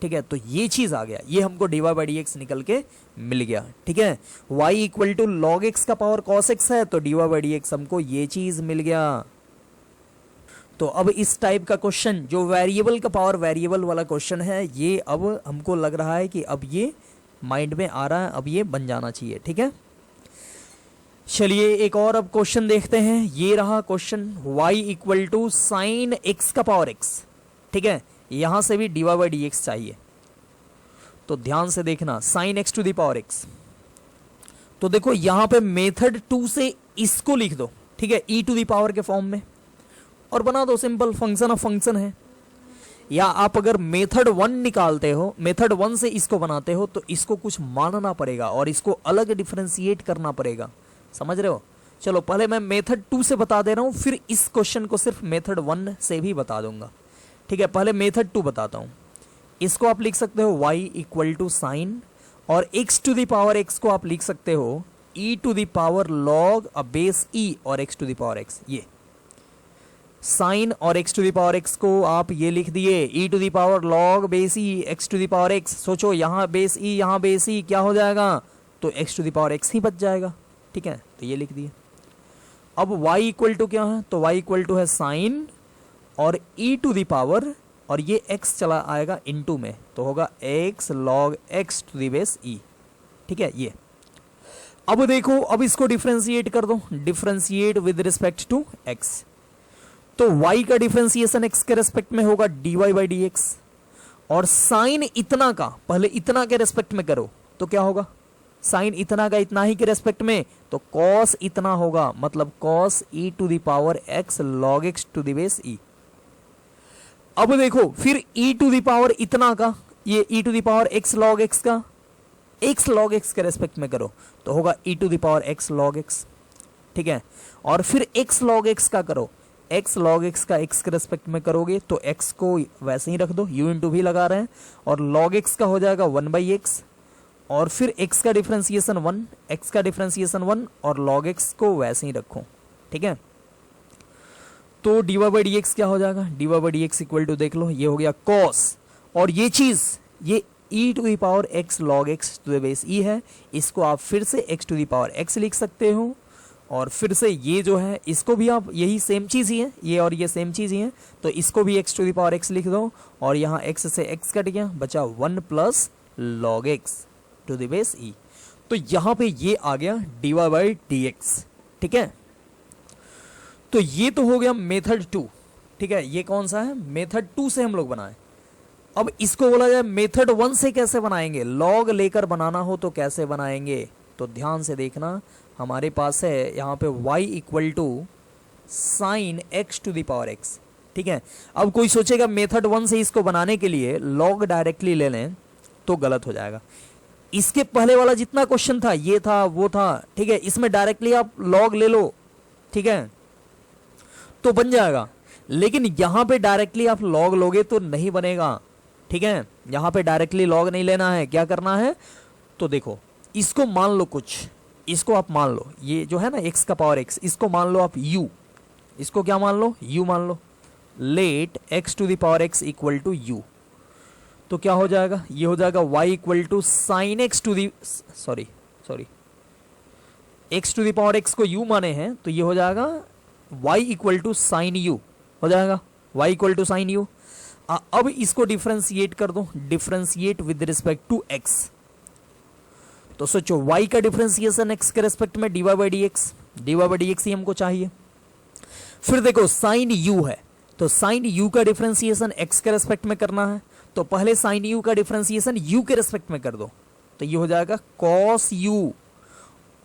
ठीक है, तो ये चीज आ गया, ये हमको d y by d x निकल के मिल गया। ठीक है, y equal to log x का पावर कॉस एक्स है, तो d y by d x हमको ये चीज मिल गया। तो अब इस टाइप का क्वेश्चन जो वेरिएबल का पावर वेरिएबल वाला क्वेश्चन है, ये अब हमको लग रहा है कि अब ये माइंड में आ रहा है, अब ये बन जाना चाहिए। ठीक है, चलिए एक और अब क्वेश्चन देखते हैं। ये रहा question, y equal to sine x का पावर एक्स। ठीक है, यहां से भी d y by d x चाहिए, तो ध्यान से देखना, sine x to the power x. तो देखो यहां पे मेथड 2 से इसको लिख दो, ठीक है, ई टू दी पावर के फॉर्म में, और बना दो सिंपल, फंक्शन ऑफ फंक्शन है। या आप अगर मेथड 1 निकालते हो, मेथड 1 से इसको बनाते हो, तो इसको कुछ मानना पड़ेगा और इसको अलग डिफरेंशिएट करना पड़ेगा, समझ रहे हो। चलो पहले मैं मेथड 2 से बता दे रहा हूं, फिर इस क्वेश्चन को सिर्फ मेथड 1 से भी बता दूंगा। ठीक है, पहले मेथड 2 बताता हूं। इसको आप लिख सकते हो y इक्वल टू साइन, और x to the power x को आप लिख सकते हो e to the power log a base e और x to the power x। ये साइन और x to the power x को आप ये लिख दिए, e to the power log base e x to the power x। सोचो यहाँ बेस e यहाँ बेस e क्या हो जाएगा, तो x to the power x ही बच जाएगा। ठीक है, तो ये लिख दिए। अब y इक्वल टू क्या है, तो y इक्वल टू है साइन और e टू दी पावर, और ये x चला आएगा इनटू में, तो होगा x log x to the base e। ठीक है, ये अब देखो, अब इसको डिफरेंशिएट कर दो, differentiate with respect to x। तो y का डिफरेंशिएशन x के रेस्पेक्ट में होगा dy बाई डी एक्स, और साइन इतना का पहले इतना के रेस्पेक्ट में करो तो क्या होगा, साइन इतना का इतना ही के रेस्पेक्ट में, तो कॉस इतना होगा, मतलब cos e to the power x log x to the base e। अब देखो फिर e टू दी पावर इतना का, ये e to the power x log x का x log x के रेस्पेक्ट में करो तो होगा e to the power x log x। ठीक है, और फिर x log x का करो, x log x का x के रेस्पेक्ट में करोगे तो x को वैसे ही रख दो, u इंटू भी लगा रहे हैं, और log x का हो जाएगा 1 बाई x, और फिर x का डिफरेंशिएशन 1, x का डिफरेंशिएशन 1, और log x को वैसे ही रखो। ठीक है, तो d y by d x क्या हो जाएगा, d y by d x equal to देख लो, ये हो गया कॉस, और ये चीज ये e to the power x log x to the base e है, इसको आप फिर से x to the power x लिख सकते हो, और फिर से ये जो है इसको भी आप यही सेम चीज ही है, ये और ये सेम चीज ही है, तो इसको भी x to the power x लिख दो, और यहाँ x से x कट गया, बचा 1 plus log x to the base e। तो यहाँ पे ये आ गया d y by d x. ठीक है, तो ये तो हो गया मेथड 2। ठीक है, ये कौन सा है, मेथड 2 से हम लोग बनाए। अब इसको बोला जाए मेथड 1 से कैसे बनाएंगे, लॉग लेकर बनाना हो तो कैसे बनाएंगे, तो ध्यान से देखना, हमारे पास है यहाँ पे y equal to sine x to the power x। ठीक है, अब कोई सोचेगा मेथड 1 से इसको बनाने के लिए लॉग डायरेक्टली ले लें तो गलत हो जाएगा। इसके पहले वाला जितना क्वेश्चन था, ये था वो था, ठीक है, इसमें डायरेक्टली आप लॉग ले लो, ठीक है, तो बन जाएगा, लेकिन यहां पे डायरेक्टली आप लॉग लोगे तो नहीं बनेगा। ठीक है, यहां पे डायरेक्टली लॉग नहीं लेना है, क्या करना है, तो देखो इसको मान लो कुछ, इसको आप मान लो, ये जो है ना x का पावर x, इसको मान लो आप u, इसको क्या मान लो, u मान लो, let x to the power x equal to u, तो क्या हो जाएगा, ये हो जाएगा y equal to sine x to the sorry x to the power x को u माने हैं, तो ये हो जाएगा y equal to sine u हो जाएगा, y equal to sine u। अब इसको डिफरेंशिएट कर दो, differentiate with respect to x, तो सोचो y का डिफरेंशिएशन x के रेस्पेक्ट में dy by d x, dy by d x ही हमको चाहिए। फिर देखो साइन u है, तो साइन u का डिफरेंशिएशन x के रेस्पेक्ट में करना है, तो पहले साइन u का डिफरेंशिएशन u के रेस्पेक्ट में कर दो, तो ये हो जाएगा cos u,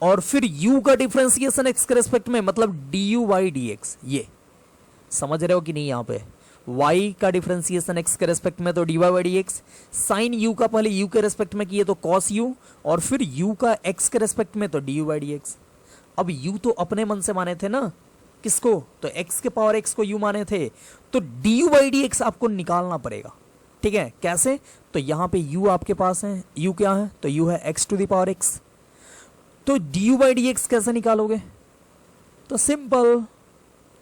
और फिर u का डिफरेंशिएशन x के रेस्पेक्ट में मतलब du बाई डी एक्स। ये समझ रहे हो कि नहीं, यहाँ पे y का डिफरेंशिएशन x के रेस्पेक्ट में तो dy by d x, sine u का पहले u के रेस्पेक्ट में किए तो cos u, और फिर u का x के रेस्पेक्ट में तो du बाई डी एक्स। अब u तो अपने मन से माने थे ना, किसको, तो x के पावर x को u माने थे, तो du बाई डी एक्स आपको निकालना पड़ेगा। ठीक है, कैसे, तो यहाँ पे u आपके पास है, u क्या है, तो u है x to the power x, तो du बाई डी एक्स कैसे निकालोगे, तो सिंपल,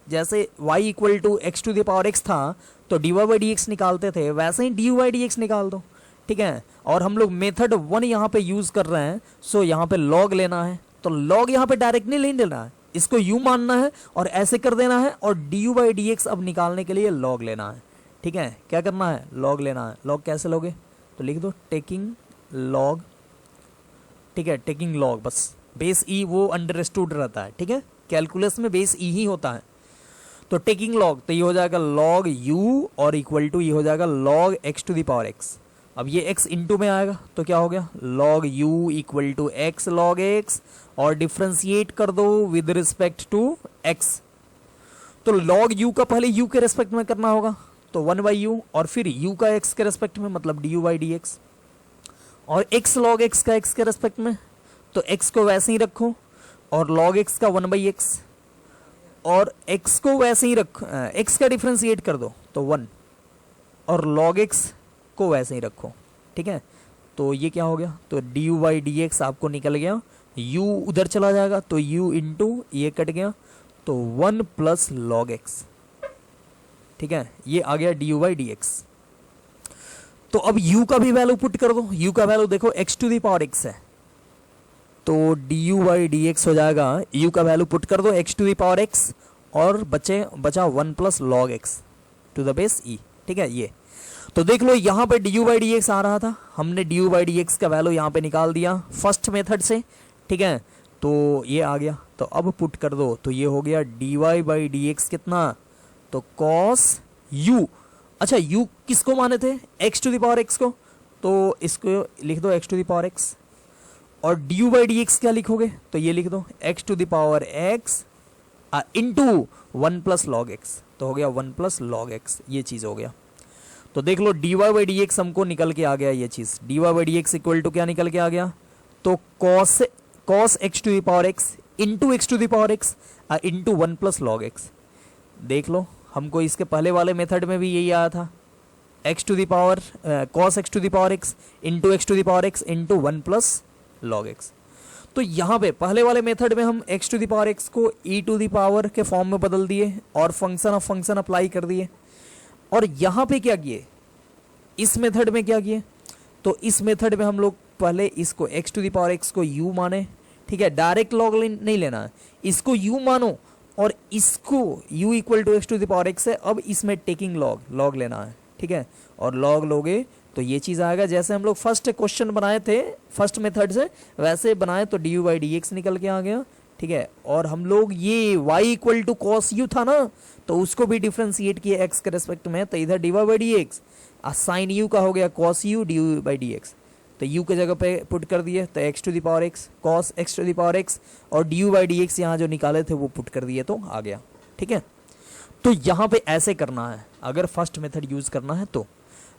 जैसे y equal to x to the power x था तो dy बाई डी एक्स निकालते थे, वैसे ही du बाई डी एक्स निकाल दो। ठीक है, और हम लोग मेथड 1 यहाँ पे यूज कर रहे हैं, सो यहाँ पे log लेना है, तो log यहाँ पे डायरेक्ट नहीं लेना है, इसको u मानना है और ऐसे कर देना है, और du बाई डी एक्स अब निकालने के लिए log लेना है। ठीक है, क्या करना है, log लेना है। log कैसे लोगे, तो लिख दो टेकिंग log। ठीक है, टेकिंग log, बस बेस ई वो अंडरस्टूड रहता है। ठीक है, कैलकुलस में बेस ई ही होता है, तो टेकिंग log, तो ये हो जाएगा log u और इक्वल टू ये हो जाएगा log x to the power x। अब ये x इंटू में आएगा तो क्या हो गया, log u equal to x log x, और डिफ्रेंशिएट कर दो विद रिस्पेक्ट टू x, तो log u का पहले u के रेस्पेक्ट में करना होगा, तो 1 बाई u, और फिर u का x के रेस्पेक्ट में मतलब du बाई डी एक्स, और x log x का x के रेस्पेक्ट में, तो x को वैसे ही रखो, और log x का 1 बाई एक्स, और x को वैसे ही रखो, x का डिफ्रेंशिएट कर दो तो 1, और log x को वैसे ही रखो। ठीक है, तो ये क्या हो गया, तो du बाई डी एक्स आपको निकल गया, u उधर चला जाएगा तो u इंटू ये कट गया, तो 1 प्लस log x। ठीक है, ये आ गया du बाई डी एक्स। तो अब u का भी वैल्यू पुट कर दो, u का वैल्यू देखो x to the power x है, तो du बाई डी एक्स हो जाएगा, u का वैल्यू पुट कर दो x to the power x, और बचा 1 plus log x to the base e। ठीक है, ये तो देख लो यहाँ पे du बाई डी एक्स आ रहा था, हमने du बाई डी एक्स का वैल्यू यहाँ पे निकाल दिया फर्स्ट मेथड से। ठीक है, तो ये आ गया, तो अब पुट कर दो, तो ये हो गया dy बाई डी एक्स कितना, तो cos u, अच्छा u किसको माने थे, x to the power x को, तो इसको लिख दो x to the power x, और du बाई डी एक्स क्या लिखोगे, तो ये लिख दो x to the power x into 1 plus log x, तो हो गया 1 प्लस लॉग एक्स, ये चीज़ हो गया। तो देख लो dy बाई डी एक्स हमको निकल के आ गया, ये चीज़ dy by d x equal to क्या निकल के आ गया, तो cos x to the power x into x to the power x into 1 plus log x. देख लो हमको इसके पहले वाले मेथड में भी यही आया था, x to the power cos x to the power x into x to the power x into 1 plus log x। तो यहाँ पे पहले वाले मेथड में हम x to the power x को e टू द पावर के फॉर्म में बदल दिए और फंक्शन ऑफ फंक्शन अप्लाई कर दिए, और यहाँ पे क्या किए, इस मेथड में क्या किए, तो इस मेथड में हम लोग पहले इसको x to the power x को u माने। ठीक है, डायरेक्ट लॉग नहीं लेना है, इसको u मानो और इसको u equal to x to the power x है, अब इसमें टेकिंग लॉग लेना है। ठीक है, और लॉग लोगे तो ये चीज़ आएगा, जैसे हम लोग फर्स्ट क्वेश्चन बनाए थे फर्स्ट मेथड से वैसे बनाए, तो डी बाई डी एक्स निकल के आ गया। ठीक है, और हम लोग ये y equal to cos u था ना, तो उसको भी डिफ्रेंशिएट किया x के रेस्पेक्ट में, तो इधर d y by d x sine u का हो गया cos u d by d x, तो u के जगह पे पुट कर दिए, तो x to the power x cos x to the power x, और डी बाई डी एक्स यहाँ जो निकाले थे वो पुट कर दिए तो आ गया। ठीक है, तो यहाँ पे ऐसे करना है अगर फर्स्ट मेथड यूज करना है। तो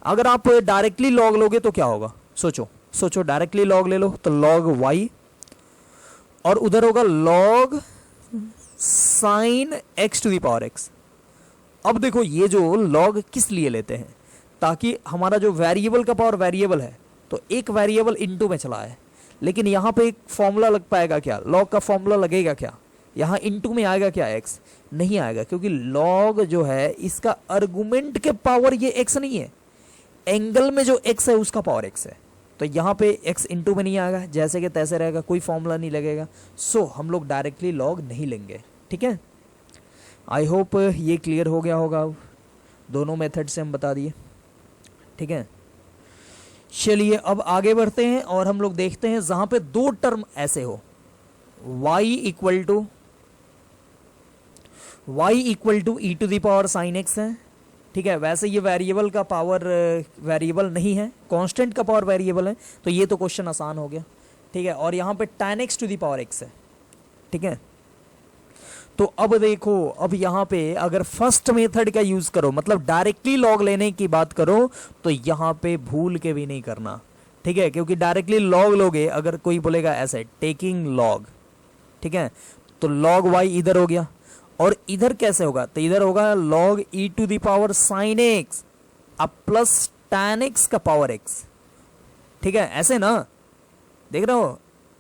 अगर आप डायरेक्टली लॉग लोगे तो क्या होगा, सोचो डायरेक्टली लॉग ले लो, तो लॉग y, और उधर होगा log sine x to the power x। अब देखो ये जो लॉग किस लिए लेते हैं, ताकि हमारा जो वेरिएबल का पावर वेरिएबल है, तो एक वेरिएबल इनटू में चला है, लेकिन यहाँ पे एक फॉर्मूला लग पाएगा क्या, लॉग का फॉर्मूला लगेगा क्या, यहाँ इनटू में आएगा क्या x, नहीं आएगा, क्योंकि लॉग जो है इसका आर्गुमेंट के पावर ये x नहीं है, एंगल में जो x है उसका पावर x है, तो यहाँ पे x इंटू में नहीं आएगा, जैसे कि तैसे रहेगा, कोई फॉर्मूला नहीं लगेगा, सो हम लोग डायरेक्टली लॉग नहीं लेंगे। ठीक है, आई होप ये क्लियर हो गया होगा, अब दोनों मेथड से हम बता दिए। ठीक है, चलिए अब आगे बढ़ते हैं और हम लोग देखते हैं जहां पे दो टर्म ऐसे हो, y equal to e to the power sine x है। ठीक है, वैसे ये वेरिएबल का पावर वेरिएबल नहीं है, कांस्टेंट का पावर वेरिएबल है, तो ये तो क्वेश्चन आसान हो गया। ठीक है, और यहाँ पे tan x to the power x है। ठीक है, तो अब देखो, अब यहाँ पे अगर फर्स्ट मेथड का यूज करो, मतलब डायरेक्टली लॉग लेने की बात करो, तो यहाँ पे भूल के भी नहीं करना, ठीक है, क्योंकि डायरेक्टली लॉग लोगे, अगर कोई बोलेगा ऐसे टेकिंग लॉग, ठीक है, तो लॉग वाई इधर हो गया, और इधर कैसे होगा, तो इधर होगा log e to the power sine x अब प्लस tan एक्स का पावर एक्स, ठीक है, ऐसे ना, देख रहे हो,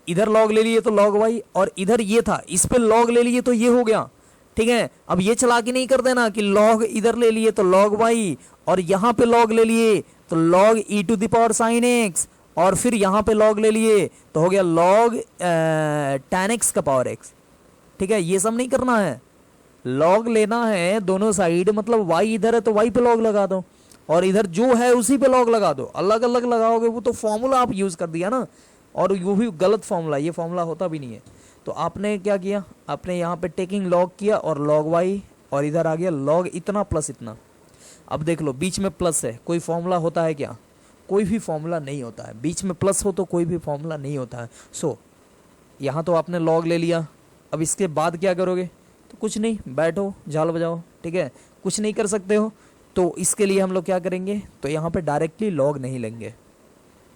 इधर लॉग ले लिए तो लॉग वाई, और इधर ये था, इस पे लॉग ले लिए तो ये हो गया, ठीक है। अब ये चालाकी नहीं कर देना कि लॉग इधर ले लिए तो लॉग वाई, और यहां पे लॉग ले लिए तो log e to the power sine x, और फिर यहां पे लॉग ले लिए तो हो गया लॉग tan एक्स का पावर एक्स, ठीक है। ये सब नहीं करना है, लॉग लेना है दोनों साइड, मतलब वाई इधर है तो वाई पे लॉग लगा दो, और इधर जो है उसी पे लॉग लगा दो, अलग अलग लगाओगे वो तो फॉर्मूला आप यूज कर दिया ना, और वो भी गलत फॉर्मूला, ये फॉर्मूला होता भी नहीं है। तो आपने क्या किया, आपने यहाँ पे टेकिंग लॉग किया और लॉग वाई, और इधर आ गया लॉग इतना प्लस इतना। अब देख लो बीच में प्लस है, कोई फॉर्मूला होता है क्या, कोई भी फॉर्मूला नहीं होता है, बीच में प्लस हो तो कोई भी फॉर्मूला नहीं होता है। सो यहाँ तो आपने लॉग ले लिया, अब इसके बाद क्या करोगे, तो कुछ नहीं, बैठो झाल बजाओ, ठीक है, कुछ नहीं कर सकते हो, तो इसके लिए हम लोग क्या करेंगे, तो यहाँ पे डायरेक्टली लॉग नहीं लेंगे,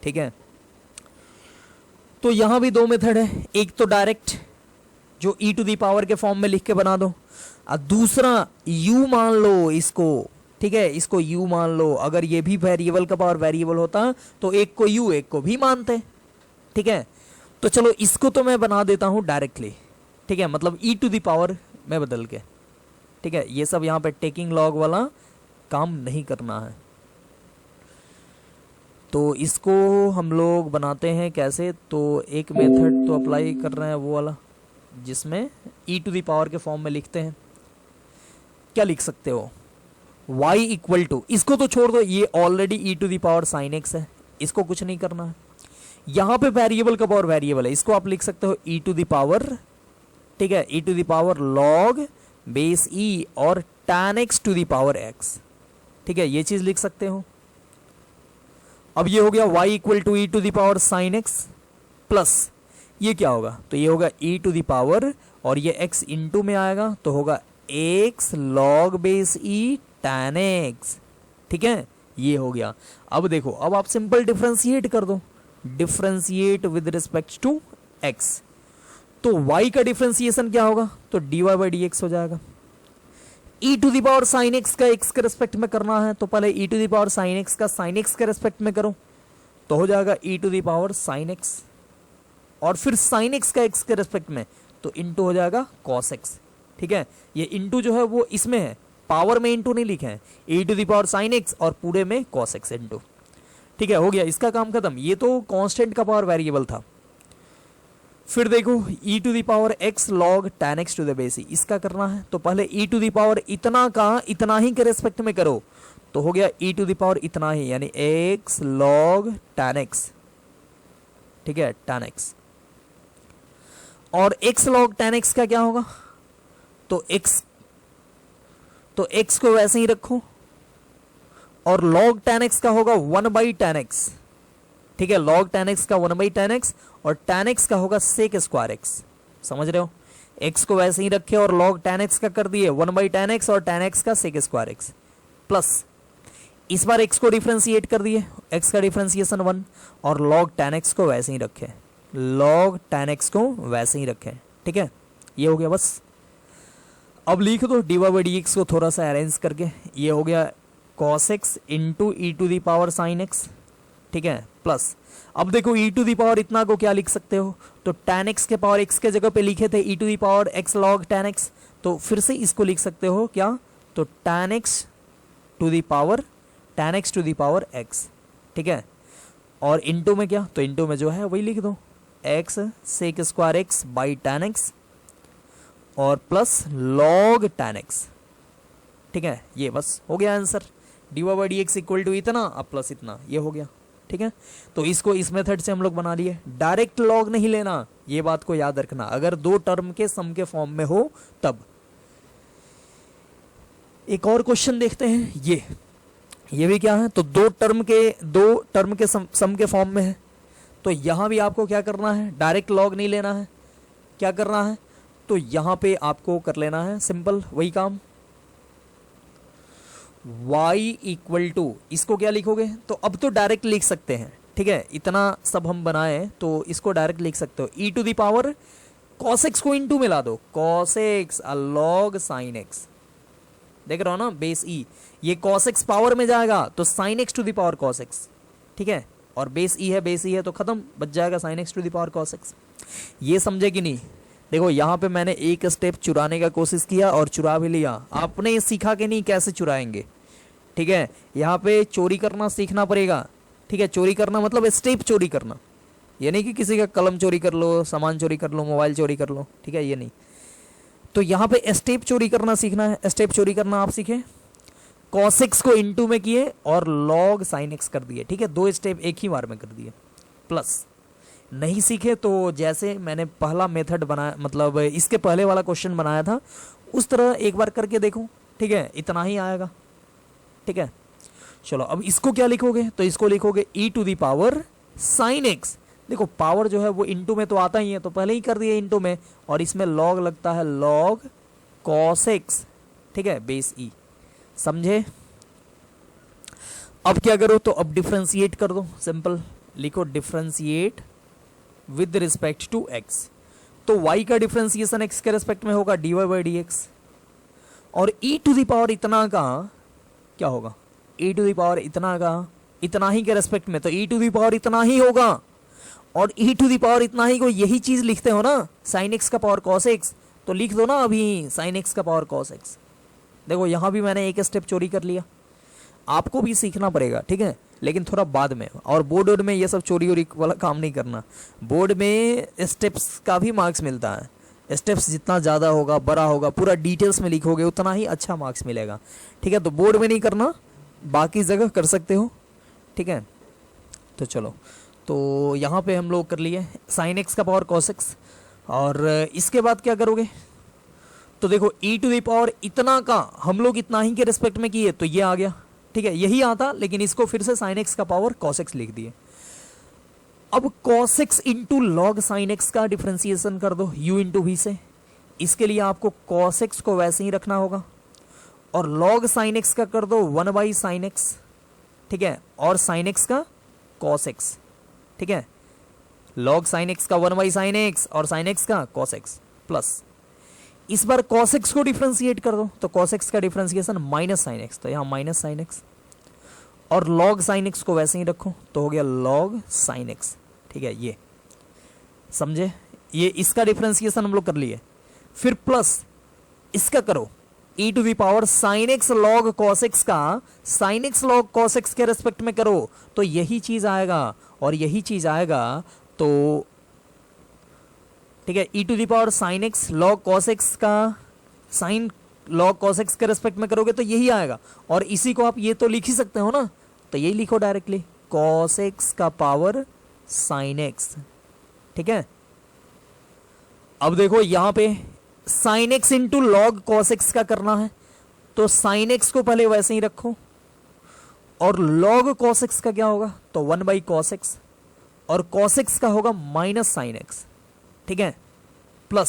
ठीक है। तो यहाँ भी दो मेथड है, एक तो डायरेक्ट जो e टू दी पावर के फॉर्म में लिख के बना दो, और दूसरा u मान लो इसको, ठीक है, इसको u मान लो, अगर ये भी वेरिएबल का पावर वेरिएबल होता तो एक को u एक को भी मानते, ठीक है। तो चलो इसको तो मैं बना देता हूँ डायरेक्टली, ठीक है, मतलब e टू दी पावर में बदल के, ठीक है, ये सब यहाँ पे टेकिंग लॉग वाला काम नहीं करना है। तो इसको हम लोग बनाते हैं कैसे, तो एक मेथड तो अप्लाई कर रहे हैं वो वाला जिसमें e टू दी पावर के फॉर्म में लिखते हैं। क्या लिख सकते हो, y इक्वल टू, इसको तो छोड़ दो, ये already e to the power sine x है, इसको कुछ नहीं करना है। यहाँ पे वेरिएबल का पावर वेरिएबल है, इसको आप लिख सकते हो e टू दी पावर, ठीक है, e to the power log base e और tan x to the power x, ठीक है, ये चीज लिख सकते हो। अब ये हो गया y equal to e to the power sine x plus ये क्या होगा, तो ये होगा e टू दी पावर, और ये x इंटू में आएगा तो होगा x log base e tan x, ठीक है, ये हो गया। अब देखो, अब आप सिंपल डिफरेंशिएट कर दो, differentiate with respect to x, तो y का डिफरेंशिएशन क्या होगा, तो dy बाई डी एक्स हो जाएगा। e to the power sine x का x के रेस्पेक्ट में करना है, तो पहले e to the power sine x का साइन एक्स के रेस्पेक्ट में करो, तो हो जाएगा e to the power sine x, और फिर साइन एक्स का x के रेस्पेक्ट में तो इंटू हो जाएगा कॉस एक्स, ठीक है। ये इंटू जो है वो इसमें है, पावर में इंटू नहीं लिखे हैं, e to the power sine x और पूरे में कॉस एक्स इंटू, ठीक है, हो गया, इसका काम खत्म। ये तो कांस्टेंट का पावर वेरिएबल था। फिर देखो e to the power x log tan x to the base e, इसका करना है, तो पहले e टू दी पावर इतना का इतना ही के रेस्पेक्ट में करो, तो हो गया e टू दी पावर इतना ही, यानी x लॉग tan x, ठीक है, tan x, और x लॉग tan x का क्या होगा, तो x को वैसे ही रखो, और log tan x का होगा 1 बाई tan x, ठीक है, log tan x का 1 बाई tan x, और tan x का होगा sec स्क्वायर x, समझ रहे हो, x को वैसे ही रखे और log tan x का कर दिए 1 बाई tan x, और tan x का sec स्क्वायर x, प्लस इस बार x को डिफरेंशिएट कर दिए, x का डिफरेंशिएशन 1, और log tan x को वैसे ही रखे, log tan x को वैसे ही रखे, ठीक है, ये हो गया बस। अब लिख दो dy बाई डी एक्स को थोड़ा सा अरेंज करके, ये हो गया cos x into e to the power sine x, ठीक है, प्लस अब देखो e टू दी पावर इतना को क्या लिख सकते हो, तो tan x के पावर x के जगह पे लिखे थे e to the power x log tan x, तो फिर से इसको लिख सकते हो क्या, तो tan x to the power tan x to the power x, ठीक है, और इंटू में क्या, तो इंटू में जो है वही लिख दो x sec square x by tan x, और प्लस log tan x, ठीक है, ये बस हो गया answer, dy by d x equal to इतना अब प्लस इतना, ये हो गया, ठीक है। तो इसको इस मेथड से हम लोग बना लिए, डायरेक्ट लॉग नहीं लेना, ये बात को याद रखना, अगर दो टर्म के सम के फॉर्म में हो तब। एक और क्वेश्चन देखते हैं, ये भी क्या है, तो दो टर्म के सम के फॉर्म में है, तो यहां भी आपको क्या करना है, डायरेक्ट लॉग नहीं लेना है, क्या करना है, तो यहाँ पे आपको कर लेना है सिंपल वही काम, y इक्वल टू, इसको क्या लिखोगे, तो अब तो डायरेक्ट लिख सकते हैं, ठीक है, इतना सब हम बनाए तो इसको डायरेक्ट लिख सकते हो, e to the power cos x को इनटू मिला दो, cos x log sin x, देख रहे हो ना, बेस e, ये cos x पावर में जाएगा तो sin x to the power cos x, ठीक है, और बेस e है तो खत्म, बच जाएगा sin x to the power cos x। ये समझे कि नहीं? देखो यहाँ पे मैंने एक स्टेप चुराने का कोशिश किया और चुरा भी लिया, आपने सीखा कि नहीं कैसे चुराएंगे, ठीक है, यहाँ पे चोरी करना सीखना पड़ेगा, ठीक है, चोरी करना मतलब स्टेप चोरी करना, ये नहीं कि किसी का कलम चोरी कर लो, सामान चोरी कर लो, मोबाइल चोरी कर लो, ठीक है, ये नहीं, तो यहाँ पे स्टेप चोरी करना सीखना है। स्टेप चोरी करना आप सीखे, cos x को इनटू में किए और log sin x कर दिए, ठीक है, दो स्टेप एक ही बार में कर दिए। प्लस नहीं सीखे तो जैसे मैंने पहला मेथड बनाया, मतलब इसके पहले वाला क्वेश्चन बनाया था, उस तरह एक बार करके देखो, ठीक है, इतना ही आएगा, ठीक है। चलो अब इसको क्या लिखोगे, तो इसको लिखोगे e to the power sine x, देखो पावर जो है वो इनटू में तो आता ही है, तो पहले ही कर दिए इनटू में, और इसमें log लगता है log cos x, ठीक है, बेस e, समझे? अब क्या करो, तो अब डिफरेंशिएट कर दो, सिंपल लिखो differentiate with respect to x, तो y का डिफरेंशिएशन x के रिस्पेक्ट में होगा dy बाई डी एक्स, और e टू दी पावर इतना का क्या होगा, e टू दी पावर इतना का इतना ही के रेस्पेक्ट में, तो e टू दी पावर इतना ही होगा, और e टू दी पावर इतना ही को यही चीज लिखते हो ना, sin x का पावर cos x, तो लिख दो ना अभी sin x का पावर cos x। देखो यहाँ भी मैंने एक स्टेप चोरी कर लिया, आपको भी सीखना पड़ेगा, ठीक है, लेकिन थोड़ा बाद में, और बोर्ड में ये सब चोरी वोरी वाला काम नहीं करना, बोर्ड में स्टेप्स का भी मार्क्स मिलता है, स्टेप्स जितना ज़्यादा होगा बड़ा होगा पूरा डिटेल्स में लिखोगे उतना ही अच्छा मार्क्स मिलेगा, ठीक है, तो बोर्ड में नहीं करना, बाकी जगह कर सकते हो, ठीक है। तो चलो, तो यहाँ पे हम लोग कर लिए साइन एक्स का पावर cos x, और इसके बाद क्या करोगे, तो देखो e टू दी पावर इतना का हम लोग इतना ही के रिस्पेक्ट में किए तो ये आ गया, ठीक है, यही आता, लेकिन इसको फिर से साइन एक्स का पावर cos x लिख दिए। अब cos x into log sine x का डिफरेंशिएशन कर दो u इंटू v से, इसके लिए आपको cos x को वैसे ही रखना होगा, और log साइन एक्स का कर दो 1 बाई साइन एक्स, ठीक है, और साइन एक्स का cos x, ठीक है, log साइन एक्स का 1 बाई साइन एक्स और साइन एक्स का cos x, प्लस इस बार cos x को डिफरेंशिएट कर दो, तो cos x का डिफरेंशिएशन माइनस साइन एक्स, तो यहाँ माइनस साइन एक्स, और log साइन एक्स को वैसे ही रखो, तो हो गया log साइन एक्स, ठीक है, ये समझे, ये इसका डिफरेंशिएशन हम लोग कर लिए, फिर प्लस इसका करो e to the power sine x log cos x का sine x log cos x के रेस्पेक्ट में करो, तो यही चीज आएगा और यही चीज आएगा, तो ठीक है, e to the power sine x log cos x का साइन log cos x के रेस्पेक्ट में करोगे तो यही आएगा, और इसी को आप ये तो लिख ही सकते हो ना, तो यही लिखो डायरेक्टली cos x का पावर साइन x, ठीक है। अब देखो यहाँ पे sign x into log cos x का करना है, तो साइन एक्स को पहले वैसे ही रखो, और log cos x का क्या होगा, तो 1 बाई cos x, और cos x का होगा माइनस साइन एक्स, ठीक है, प्लस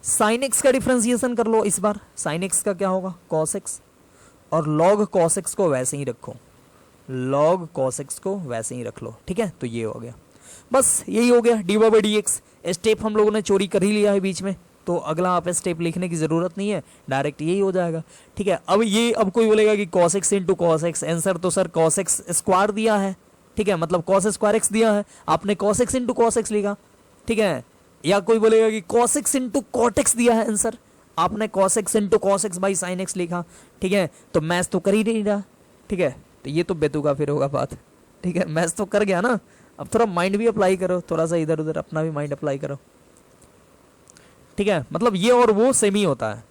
साइन एक्स का डिफरेंशिएशन कर लो, इस बार साइन एक्स का क्या होगा cos x, और log cos x को वैसे ही रखो, log cos x को वैसे ही रख लो, ठीक है, तो ये हो गया, बस यही हो गया dy by d x. Step हम लोगों ने चोरी कर ही लिया है बीच में, तो अगला आप स्टेप लिखने की जरूरत नहीं है, डायरेक्ट यही हो जाएगा, ठीक है। अब कोई बोलेगा कि cos x into cos x, answer तो सर cos x स्क्वायर दिया है, ठीक है, मतलब cos स्क्वायर x दिया है, आपने cos x into cos x लिखा, ठीक है, या कोई बोलेगा कि cos x into cot x दिया है आंसर, आपने cos x into cos x by sine x लिखा, ठीक है, तो मैथ तो कर ही नहीं रहा, ठीक है, तो ये तो बेतुका फिर होगा बात, ठीक है, मैथ तो कर गया ना, अब थोड़ा माइंड भी अप्लाई करो, थोड़ा सा इधर उधर अपना भी माइंड अप्लाई करो, ठीक है, मतलब ये और वो सेम ही होता है,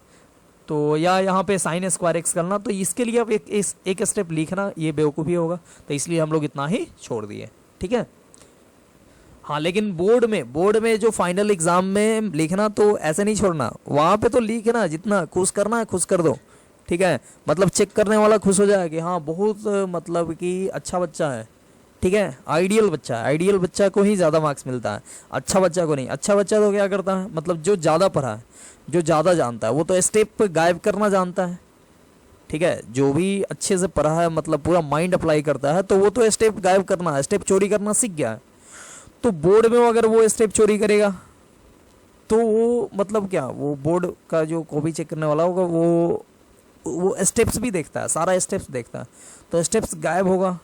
तो या यहाँ पे साइन स्क्वायर एक्स करना, तो इसके लिए अब एक स्टेप लिखना ये बेवकूफ़ी होगा, तो इसलिए हम लोग इतना ही छोड़ दिए, ठीक है। हाँ, लेकिन बोर्ड में जो फाइनल एग्जाम में लिखना तो ऐसे नहीं छोड़ना, वहाँ पे तो लिखना, जितना खुश करना है खुश कर दो, ठीक है, मतलब चेक करने वाला खुश हो जाए कि हाँ बहुत मतलब कि अच्छा बच्चा है, ठीक है, आइडियल बच्चा है, आइडियल बच्चा को ही ज़्यादा मार्क्स मिलता है, अच्छा बच्चा को नहीं। अच्छा बच्चा तो क्या करता है, मतलब जो ज़्यादा पढ़ा है, जो ज़्यादा जानता है, वो तो स्टेप गायब करना जानता है। ठीक है, जो भी अच्छे से पढ़ा है, मतलब पूरा माइंड अप्लाई करता है, तो वो तो स्टेप गायब करना, स्टेप चोरी करना सीख गया है। तो बोर्ड में अगर वो स्टेप चोरी करेगा तो वो मतलब क्या, वो बोर्ड का जो कॉपी चेक करने वाला होगा वो स्टेप्स भी देखता है, सारा स्टेप्स देखता है, तो स्टेप्स गायब होगा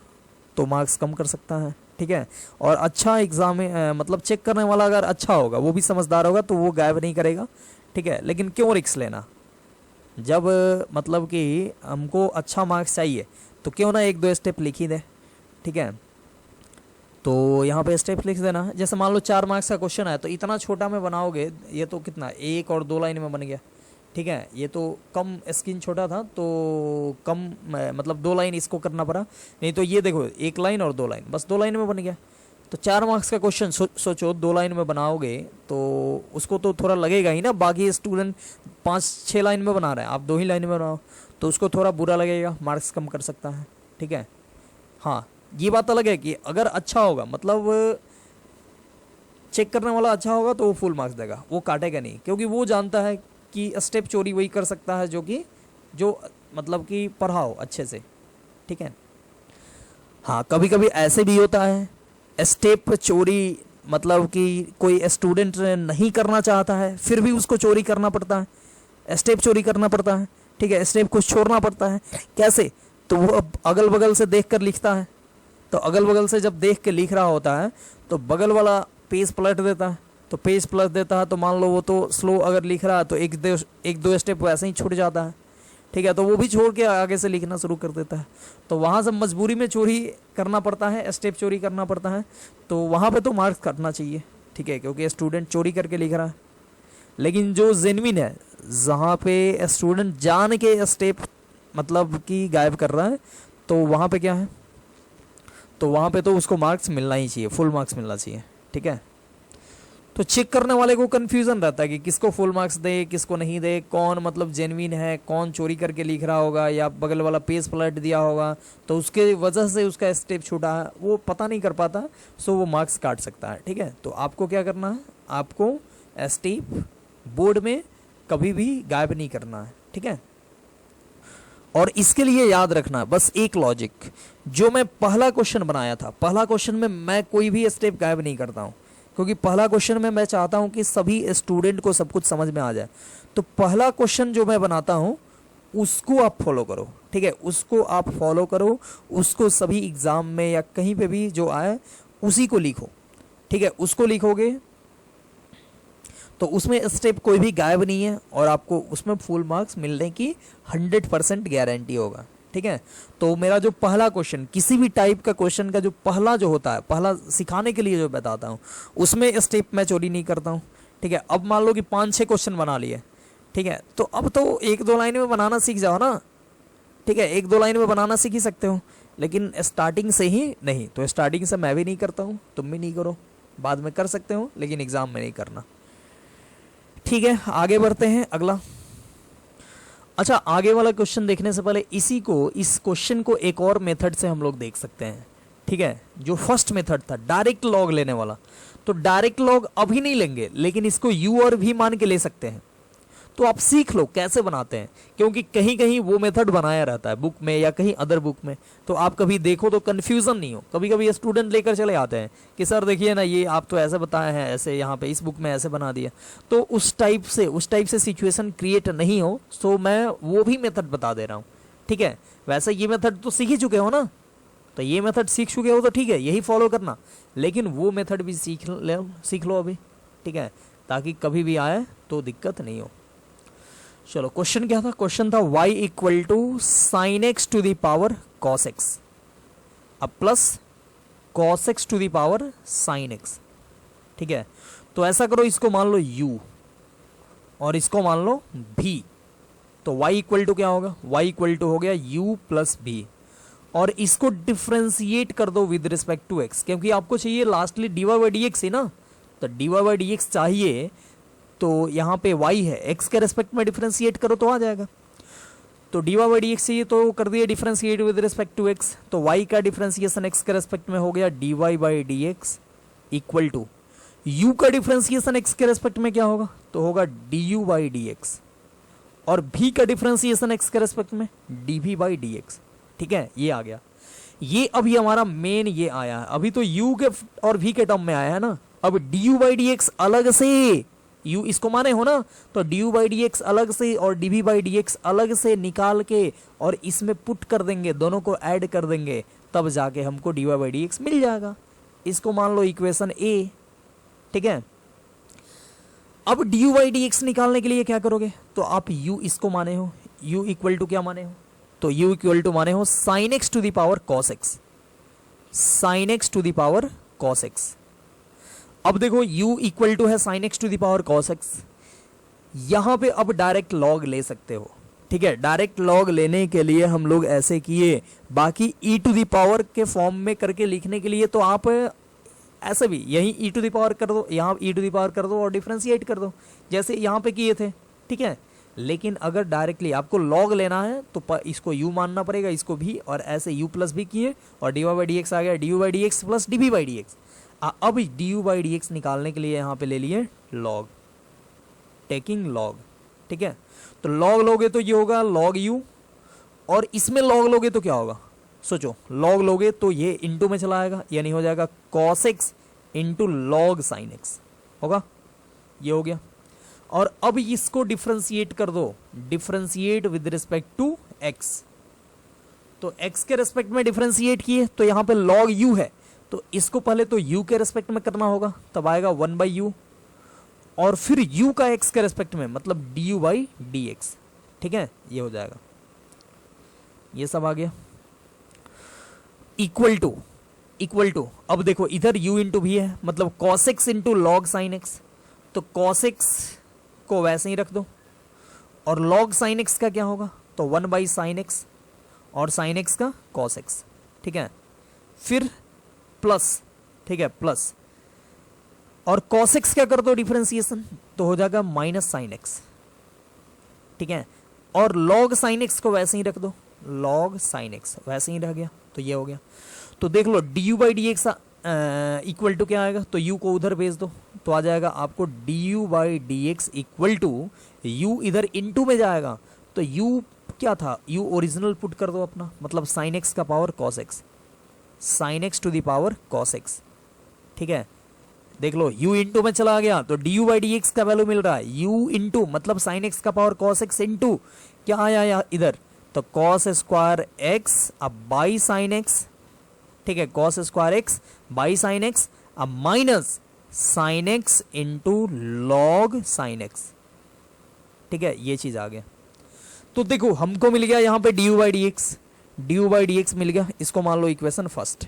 तो मार्क्स कम कर सकता है। ठीक है, और अच्छा एग्जाम में मतलब चेक करने वाला अगर अच्छा होगा, वो भी समझदार होगा, तो वो गायब नहीं करेगा। ठीक है, लेकिन क्यों रिक्स लेना, जब मतलब कि हमको अच्छा मार्क्स चाहिए तो क्यों ना एक दो स्टेप लिख ही दे। ठीक है, तो यहाँ पे स्टेप लिख देना। जैसे मान लो 4 मार्क्स का क्वेश्चन है, तो इतना छोटा में बनाओगे, ये तो कितना 1 और 2 लाइन में बन गया। ठीक है, ये तो कम स्क्रीन छोटा था तो कम मतलब 2 लाइन इसको करना पड़ा, नहीं तो ये देखो 1 लाइन और 2 लाइन, बस 2 लाइन में बन गया। तो 4 मार्क्स का क्वेश्चन सोचो 2 लाइन में बनाओगे तो उसको तो थोड़ा लगेगा ही ना, बाकी स्टूडेंट 5-6 लाइन में बना रहे हैं, आप 2 ही लाइन में बनाओ तो उसको थोड़ा बुरा लगेगा, मार्क्स कम कर सकता है। ठीक है, हाँ ये बात अलग है कि अगर अच्छा होगा, मतलब चेक करने वाला अच्छा होगा तो वो फुल मार्क्स देगा, वो काटेगा नहीं, क्योंकि वो जानता है कि स्टेप चोरी वही कर सकता है जो मतलब कि पढ़ाओ अच्छे से। ठीक है, हाँ कभी कभी ऐसे भी होता है स्टेप चोरी, मतलब कि कोई स्टूडेंट नहीं करना चाहता है फिर भी उसको चोरी करना पड़ता है, स्टेप चोरी करना पड़ता है। ठीक है, स्टेप को छोड़ना पड़ता है, कैसे, तो वो अगल बगल से देख कर लिखता है, तो अगल बगल से जब देख के लिख रहा होता है तो बगल वाला पेज पलट देता है, तो पेज पलट देता है तो मान लो वो तो स्लो अगर लिख रहा है तो एक दो स्टेप वैसे ही छूट जाता है। ठीक है, तो वो भी छोड़ के आगे से लिखना शुरू कर देता है, तो वहाँ से मजबूरी में चोरी करना पड़ता है, स्टेप चोरी करना पड़ता है, तो वहाँ पे तो मार्क्स काटना चाहिए। ठीक है, क्योंकि स्टूडेंट चोरी करके लिख रहा है। लेकिन जो जेन्युइन है, जहाँ पे स्टूडेंट जान के स्टेप मतलब कि गायब कर रहा है, तो वहाँ पे क्या है, तो वहाँ पे तो उसको मार्क्स मिलना ही चाहिए, फुल मार्क्स मिलना चाहिए। ठीक है, तो चेक करने वाले को कन्फ्यूज़न रहता है कि किसको फुल मार्क्स दे किसको नहीं दे, कौन मतलब जेन्युइन है, कौन चोरी करके लिख रहा होगा या बगल वाला पेज पलट दिया होगा तो उसके वजह से उसका स्टेप छूटा है, वो पता नहीं कर पाता, सो वो मार्क्स काट सकता है। ठीक है, तो आपको क्या करना है, आपको स्टेप बोर्ड में कभी भी गायब नहीं करना है। ठीक है, और इसके लिए याद रखना बस एक लॉजिक, जो मैं पहला क्वेश्चन बनाया था, पहला क्वेश्चन में मैं कोई भी स्टेप गायब नहीं करता हूँ, क्योंकि पहला क्वेश्चन में मैं चाहता हूँ कि सभी स्टूडेंट को सब कुछ समझ में आ जाए। तो पहला क्वेश्चन जो मैं बनाता हूँ उसको आप फॉलो करो। ठीक है, उसको आप फॉलो करो, उसको सभी एग्जाम में या कहीं पे भी जो आए उसी को लिखो। ठीक है, उसको लिखोगे तो उसमें स्टेप कोई भी गायब नहीं है और आपको उसमें फुल मार्क्स मिलने की 100% गारंटी होगा। ठीक है, तो मेरा जो पहला क्वेश्चन, किसी भी टाइप का क्वेश्चन का जो पहला जो होता है, पहला सिखाने के लिए जो बताता हूँ, उसमें स्टेप मैं चोरी नहीं करता हूँ। ठीक है, अब मान लो कि 5-6 क्वेश्चन बना लिए, ठीक है, तो अब तो 1-2 लाइन में बनाना सीख जाओ ना। ठीक है, 1-2 लाइन में बनाना सीख ही सकते हो, लेकिन स्टार्टिंग से ही नहीं। तो स्टार्टिंग से मैं भी नहीं करता हूँ, तुम भी नहीं करो, बाद में कर सकते हो लेकिन एग्जाम में नहीं करना। ठीक है, आगे बढ़ते हैं अगला। अच्छा, आगे वाला क्वेश्चन देखने से पहले इस क्वेश्चन को एक और मेथड से हम लोग देख सकते हैं। ठीक है, जो फर्स्ट मेथड था डायरेक्ट लॉग लेने वाला, तो डायरेक्ट लॉग अभी नहीं लेंगे लेकिन इसको यू और भी मान के ले सकते हैं। तो आप सीख लो कैसे बनाते हैं, क्योंकि कहीं कहीं वो मेथड बनाया रहता है बुक में या कहीं अदर बुक में, तो आप कभी देखो तो कन्फ्यूजन नहीं हो। कभी कभी स्टूडेंट लेकर चले आते हैं कि सर देखिए ना, ये आप तो ऐसे बताए हैं, ऐसे यहाँ पे इस बुक में ऐसे बना दिया, तो उस टाइप से सिचुएशन क्रिएट नहीं हो, सो मैं वो भी मेथड बता दे रहा हूँ। ठीक है, वैसे ये मेथड तो सीख ही चुके हो ना, तो ये मेथड सीख चुके हो तो ठीक है, यही फॉलो करना, लेकिन वो मेथड भी सीख लो अभी। ठीक है, ताकि कभी भी आए तो दिक्कत नहीं हो। चलो, क्वेश्चन क्या था, क्वेश्चन था y equal to sine x to the power cos x अब plus cos x to the power sine x. ठीक है, तो ऐसा करो, इसको मान लो u और इसको मान लो v, तो y इक्वल टू क्या होगा, y इक्वल टू हो गया u प्लस v, और इसको डिफ्रेंशिएट कर दो विद रिस्पेक्ट टू x, क्योंकि आपको चाहिए lastly dy by d x ही ना, तो dy बाई डी एक्स चाहिए, तो यहाँ पे y है, x के रेस्पेक्ट में डिफरेंशिएट करो तो आ जाएगा। तो dy बाई डी एक्स चाहिए तो कर दिए differentiate with respect to x, तो y का डिफरेंशिएशन x के रेस्पेक्ट में हो गया dy by d x equal to u का डिफरेंशिएशन x के रेस्पेक्ट में क्या होगा, तो होगा du बाई डी एक्स, और v का डिफरेंशिएशन x के रेस्पेक्ट में dv बाई डी एक्स। ठीक है, ये आ गया। ये अभी हमारा मेन ये आया है, अभी तो u के और v के टर्म में आया है ना। अब du बाई डी एक्स अलग से, u इसको माने हो ना, तो du बाई डी एक्स अलग से और dv बाई डी एक्स अलग से निकाल के और इसमें पुट कर देंगे, दोनों को ऐड कर देंगे, तब जाके हमको dy बाई डी एक्स मिल जाएगा। इसको मान लो इक्वेशन a। ठीक है, अब du बाई डी एक्स निकालने के लिए क्या करोगे, तो आप u इसको माने हो, u इक्वल टू क्या माने हो, तो u इक्वल टू माने हो sine x to the power cos x, sine x to the power cos x. अब देखो u इक्वल टू है sine x to the power cos x, यहां पे अब डायरेक्ट लॉग ले सकते हो। ठीक है, डायरेक्ट लॉग लेने के लिए हम लोग ऐसे किए, बाकी e टू द पावर के फॉर्म में करके लिखने के लिए तो आप ऐसे भी यही e टू द पावर कर दो, यहाँ e टू द पावर कर दो और डिफरेंशिएट कर दो जैसे यहाँ पे किए थे। ठीक है, लेकिन अगर डायरेक्टली आपको लॉग लेना है तो इसको u मानना पड़ेगा, इसको भी, और ऐसे u प्लस भी किए और dy बाई डी एक्स आ गया, du by d x plus dv by d x. अब du बाई डी एक्स निकालने के लिए यहाँ पे ले लिए लॉग, टेकिंग लॉग। ठीक है, तो लॉग लोगे तो ये होगा लॉग u, और इसमें लॉग लोगे तो क्या होगा, सोचो, लॉग लोगे तो ये इंटू में चला आएगा, यानी हो जाएगा cos x into log sine x होगा, ये हो गया। और अब इसको डिफरेंशिएट कर दो, differentiate with respect to x, तो x के रेस्पेक्ट में डिफरेंशिएट किए तो यहाँ पे log u है, तो इसको पहले तो u के रेस्पेक्ट में करना होगा, तब आएगा 1 बाई यू, और फिर u का x के रेस्पेक्ट में मतलब du बाई डी एक्स। ठीक है, ये हो जाएगा, ये सब आ गया। इक्वल टू अब देखो इधर u इंटू भी है, मतलब cos x into log sine x, तो cos x को वैसे ही रख दो, और log साइन x का क्या होगा, तो 1 बाई साइन x और साइन x का cos x। ठीक है, फिर प्लस, ठीक है, प्लस, और cos x क्या कर दो डिफरेंशिएशन, तो हो जाएगा माइनस साइन x। ठीक है, और log साइन x को वैसे ही रख दो, log साइन x वैसे ही रह गया, तो ये हो गया। तो देख लो du by d x equal to क्या आएगा, तो u को उधर भेज दो, तो आ जाएगा आपको du by d x equal to u इधर इनटू में जाएगा, तो u क्या था, u ओरिजिनल पुट कर दो अपना, मतलब साइन x का power cos x, sine x to the power cos x। ठीक है, देख लो u इंटू में चला गया, तो du बाई डी एक्स का वैल्यू मिल रहा है u इंटू मतलब साइन x का पावर cos x इंटू क्या आया इधर, तो cos स्क्वायर x अब बाई साइन x। ठीक है, cos square x by sine x अब minus sine x into log sine x। ठीक है, ये चीज आ गया। तो देखो हमको मिल गया यहाँ पे du by d x, du by d x मिल गया, इसको मान लो इक्वेशन फर्स्ट।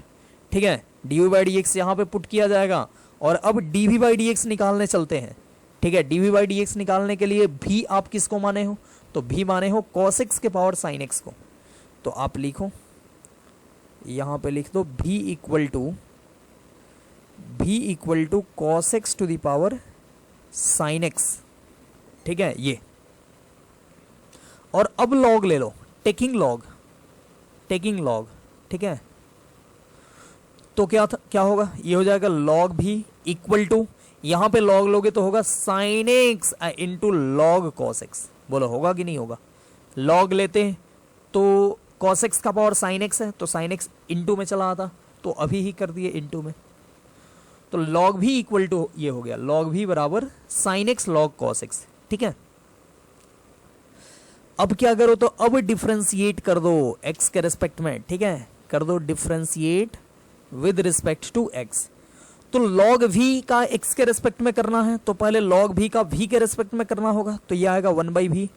ठीक है, du बाई डी एक्स यहाँ पे पुट किया जाएगा, और अब dv बाई डी एक्स निकालने चलते हैं। ठीक है, dv बाई डी एक्स निकालने के लिए भी आप किसको माने हो, तो भी माने हो cos x के पावर साइन x को, तो आप लिखो यहाँ पे लिख दो भी equal to cos x to the power sine x। ठीक है, ये, और अब लॉग ले लो, टेकिंग लॉग। ठीक है, तो क्या होगा, ये हो जाएगा log भी इक्वल टू, यहां पे log लोगे तो होगा sine x into log cos x। बोलो होगा कि नहीं होगा, log लेते हैं तो cos x का पावर साइन x है, तो साइन x इंटू में चला आता, तो अभी ही कर दिए इंटू में, तो log भी इक्वल टू ये हो गया, log भी बराबर sign x log cos x। ठीक है, अब क्या करो, तो अब डिफरेंशिएट कर दो x के रेस्पेक्ट में। ठीक है, कर दो differentiate with respect to x, तो log v का x के रेस्पेक्ट में करना है, तो पहले log v का v के रेस्पेक्ट में करना होगा, तो ये आएगा 1 बाई v,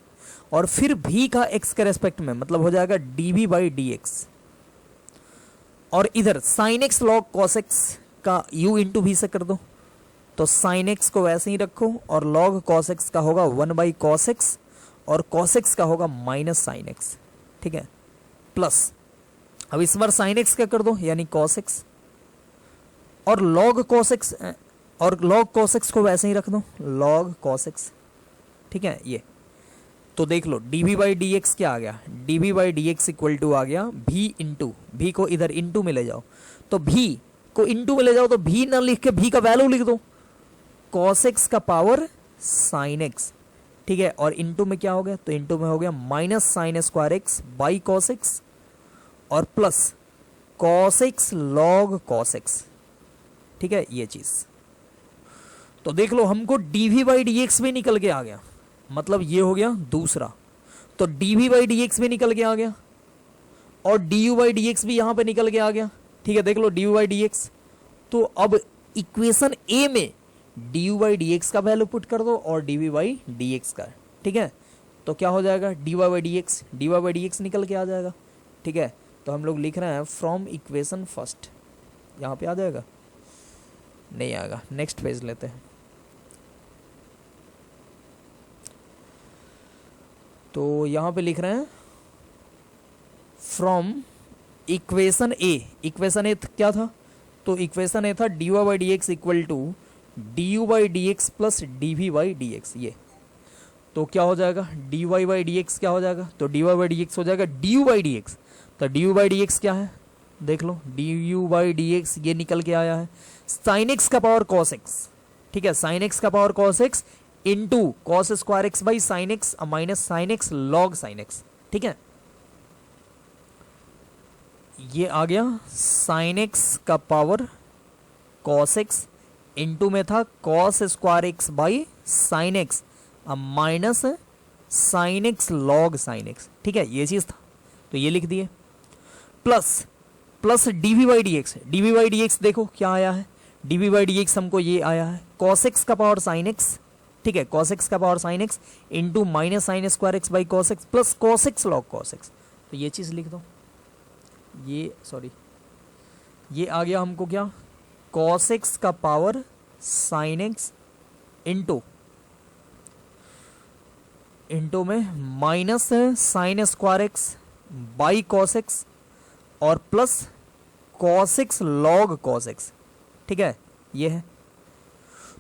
और फिर v का x के रेस्पेक्ट में मतलब हो जाएगा dv बाई डी एक्स, और इधर sine x log cos x का u इंटू v से कर दो, तो साइन x को वैसे ही रखो, और log cos x का होगा 1 बाई cos x, और cos x का होगा माइनस साइन x। ठीक है, प्लस, अब इस बार साइन x का कर दो यानी cos x, और log cos x को वैसे ही रख दो, log cos x। ठीक है, ये तो देख लो dv बाई डी एक्स क्या आ गया, dv by d x equal to आ गया v इंटू, भी को इधर इंटू में ले जाओ, तो v को इंटू में ले जाओ तो v ना लिख के v का वैल्यू लिख दो, cos x का पावर sin x, ठीक है, और इंटू में क्या हो गया, तो इंटू में हो गया minus sine square x by cos x और plus cos x log cos x, ठीक है ये चीज। तो देख लो हमको dv बाई डी एक्स भी निकल के आ गया, मतलब ये हो गया दूसरा, तो dv बाई डी एक्स भी निकल के आ गया और du बाई डी एक्स भी यहां पे निकल के आ गया, ठीक है। देख लो du बाई डी एक्स, तो अब इक्वेशन ए में du बाई डी एक्स का वैल्यू पुट कर दो और dv बाई डी एक्स का, ठीक है। तो क्या हो जाएगा dy बाई डी एक्स निकल के आ जाएगा, ठीक है। तो हम लोग लिख रहे हैं फ्रॉम इक्वेशन फर्स्ट, यहाँ पे आ जाएगा, नहीं आएगा, नेक्स्ट पेज लेते हैं। तो यहाँ पे लिख रहे हैं from equation A, equation A क्या था, तो इक्वेशन ए था dy by d x equal to du by d x plus dv by d x, ये तो क्या हो जाएगा dy बाई डी एक्स क्या हो जाएगा, तो dy बाई डी एक्स हो जाएगा du बाई डी एक्स, तो du बाई डी एक्स क्या है, देख लो du बाई डी एक्स ये निकल के आया है sin x का पावर cos x, ठीक है, sin x का power cos x into cos square x by sine x minus sine x log sine x, ठीक है। ये आ गया साइन एक्स का पावर कॉस एक्स इंटू में था cos square x by sine x minus sine x log sine x, ठीक है ये चीज था, तो ये लिख दिए plus dv by d x, dv by d x देखो क्या आया है, dv बाई डी एक्स हमको ये आया है cos x का पावर sin x, ठीक है, cos x का power sin x into minus sine square x by cos x plus cos x log cos x, तो ये चीज लिख दो, ये सॉरी ये आ गया हमको क्या cos x का पावर sin x इंटू में minus sine square x by cos x और plus cos x log cos x, ठीक है ये है।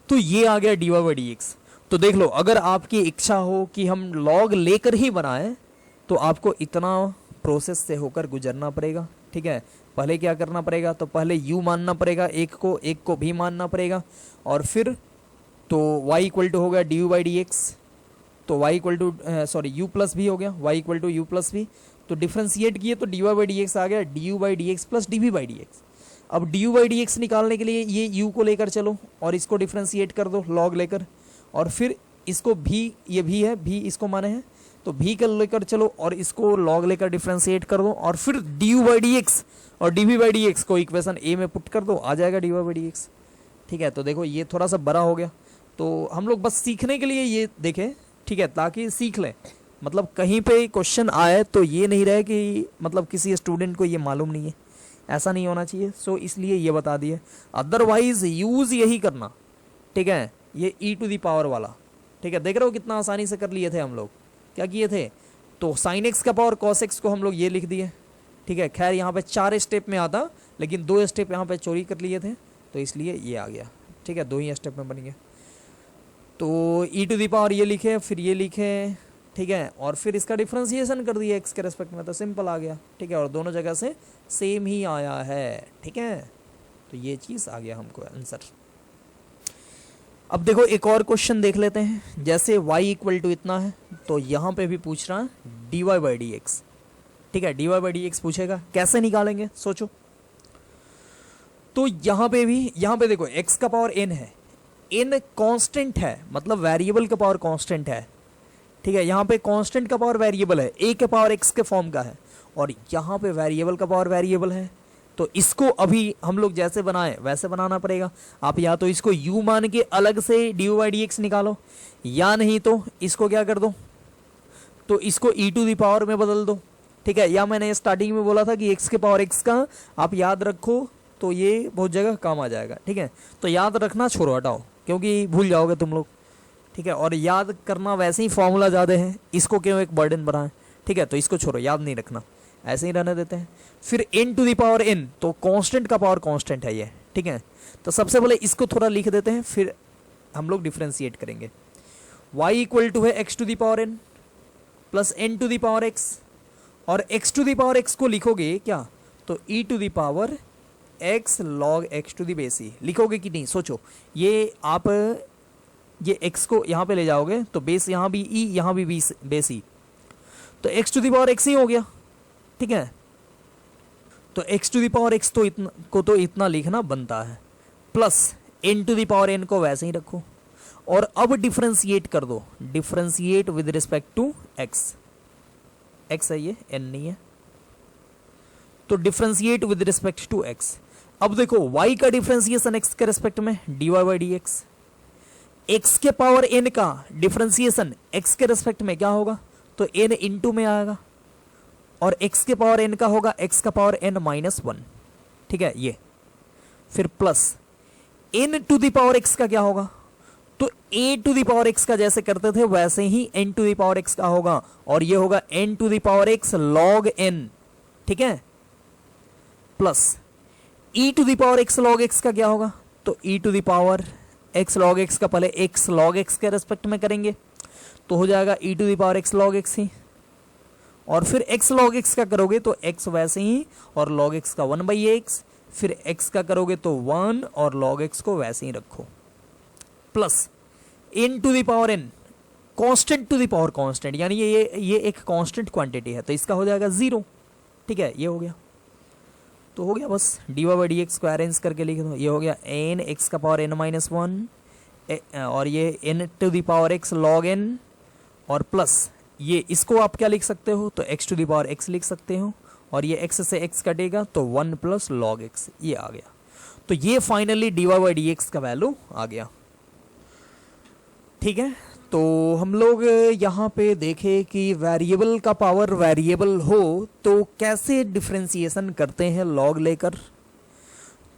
तो ये आ गया dy बाई डी एक्स। तो देख लो अगर आपकी इच्छा हो कि हम log लेकर ही बनाएं तो आपको इतना प्रोसेस से होकर गुजरना पड़ेगा, ठीक है। पहले क्या करना पड़ेगा, तो पहले u मानना पड़ेगा एक को भी मानना पड़ेगा, और फिर तो y इक्वल टू हो गया dy बाई डी एक्स, तो y equal to sorry u plus v हो गया, y equal to u plus v, तो डिफ्रेंशिएट किए तो dy बाई डी एक्स आ गया du by d x plus dv by d x. अब du बाई डी एक्स निकालने के लिए ये u को लेकर चलो और इसको डिफ्रेंशिएट कर दो log लेकर, और फिर इसको भी, ये भी है भी इसको माने हैं तो भी कर लेकर चलो और इसको log लेकर डिफ्रेंशिएट कर दो, और फिर du बाई डी एक्स और dv बाई डी एक्स को इक्वेशन ए में पुट कर दो, आ जाएगा dy बाई डी एक्स, ठीक है। तो देखो ये थोड़ा सा बड़ा हो गया, तो हम लोग बस सीखने के लिए ये देखें, ठीक है, ताकि सीख लें, मतलब कहीं पे क्वेश्चन आए तो ये नहीं रहे कि मतलब किसी स्टूडेंट को ये मालूम नहीं है, ऐसा नहीं होना चाहिए। सो इसलिए ये बता दिए, अदरवाइज यूज यही करना, ठीक है, ये e टू दी पावर वाला, ठीक है। देख रहे हो कितना आसानी से कर लिए थे हम लोग, क्या किए थे, तो साइन एक्स का पावर कॉस एक्स को हम लोग ये लिख दिए, ठीक है। खैर यहाँ पे 4 स्टेप में आता, लेकिन 2 स्टेप यहाँ पे चोरी कर लिए थे तो इसलिए ये आ गया, ठीक है, 2 ही स्टेप में बन गया। तो e टू दी पावर ये लिखे, फिर ये लिखे, ठीक है, और फिर इसका डिफ्रेंसिएशन कर दिया x के रेस्पेक्ट में, तो सिंपल आ गया, ठीक है, और दोनों जगह से सेम ही आया है, ठीक है। तो ये चीज़ आ गया हमको आंसर। अब देखो एक और क्वेश्चन देख लेते हैं, जैसे y इक्वल टू इतना है तो यहाँ पे भी पूछ रहा है dy बाई डी एक्स, ठीक है, dy बाई डी एक्स पूछेगा, कैसे निकालेंगे सोचो। तो यहाँ पे देखो x का पावर n है, n कांस्टेंट है, मतलब वेरिएबल का पावर कांस्टेंट है, ठीक है। यहाँ पे कांस्टेंट का पावर वेरिएबल है, a के पावर x के फॉर्म का है, और यहाँ पे वेरिएबल का पावर वेरिएबल है, तो इसको अभी हम लोग जैसे बनाए वैसे बनाना पड़ेगा। आप या तो इसको u मान के अलग से dy बाई डी एक्स निकालो, या नहीं तो इसको क्या कर दो, तो इसको e टू दी पावर में बदल दो, ठीक है। या मैंने स्टार्टिंग में बोला था कि x के पावर x का आप याद रखो तो ये बहुत जगह काम आ जाएगा, ठीक है। तो याद रखना छोड़ो, हटाओ, क्योंकि भूल जाओगे तुम लोग, ठीक है। और याद करना वैसे ही फॉर्मूला ज़्यादा है, इसको क्यों एक बर्डन बनाएं, ठीक है। तो इसको छोड़ो, याद नहीं रखना, ऐसे ही रहने देते हैं। फिर n to the power n, तो कांस्टेंट का पावर कांस्टेंट है ये, ठीक है। तो सबसे पहले इसको थोड़ा लिख देते हैं, फिर हम लोग डिफ्रेंशिएट करेंगे। y इक्वल टू है x to the power n, plus n to the power x, और x to the power x को लिखोगे क्या, तो e to the power x log x to the base e लिखोगे कि नहीं, सोचो। ये आप ये एक्स को यहाँ पे ले जाओगे तो बेस यहाँ भी ई, यहाँ भी बेस ई, तो x to the power x ही हो गया, ठीक है। तो x to the power x तो इतना लिखना बनता है, plus n to the power n को वैसे ही रखो, और अब डिफरेंशिएट कर दो, differentiate with respect to x, x है ये, एन नहीं है, तो differentiate with respect to x. अब देखो y का डिफरेंशिएशन x के रिस्पेक्ट में dy by d x, x के पावर n का डिफरेंशिएशन x के रिस्पेक्ट में क्या होगा, तो n इंटू में आएगा, और x के पावर n का होगा x का पावर n माइनस वन, ठीक है ये। फिर plus n to the power x का क्या होगा, तो a to the power x का जैसे करते थे वैसे ही n to the power x का होगा, और ये होगा n to the power x log n, ठीक है। Plus e to the power x log x का क्या होगा, तो e to the power x log x का पहले x log x के रेस्पेक्ट में करेंगे तो हो जाएगा e to the power x log x ही, और फिर x log x का करोगे तो x वैसे ही, और log x का 1 बाई एक्स, फिर x का करोगे तो 1 और log x को वैसे ही रखो, plus n to the power n constant to the power constant, यानी ये एक कांस्टेंट क्वांटिटी है तो इसका हो जाएगा 0, ठीक है ये हो गया। तो हो गया बस, d y by d x को अरेंज करके लिख दो, ये हो गया एन एक्स का पावर n माइनस वन, और ये n to the power x log n, और प्लस ये इसको आप क्या लिख सकते हो, तो x to the power x लिख सकते हो, और ये x से x कटेगा तो 1 प्लस log x, ये आ गया। तो ये finally d y by d x का वैल्यू आ गया, ठीक है। तो हम लोग यहाँ पे देखें कि वेरिएबल का पावर वेरिएबल हो तो कैसे डिफरेंशिएशन करते हैं लॉग लेकर।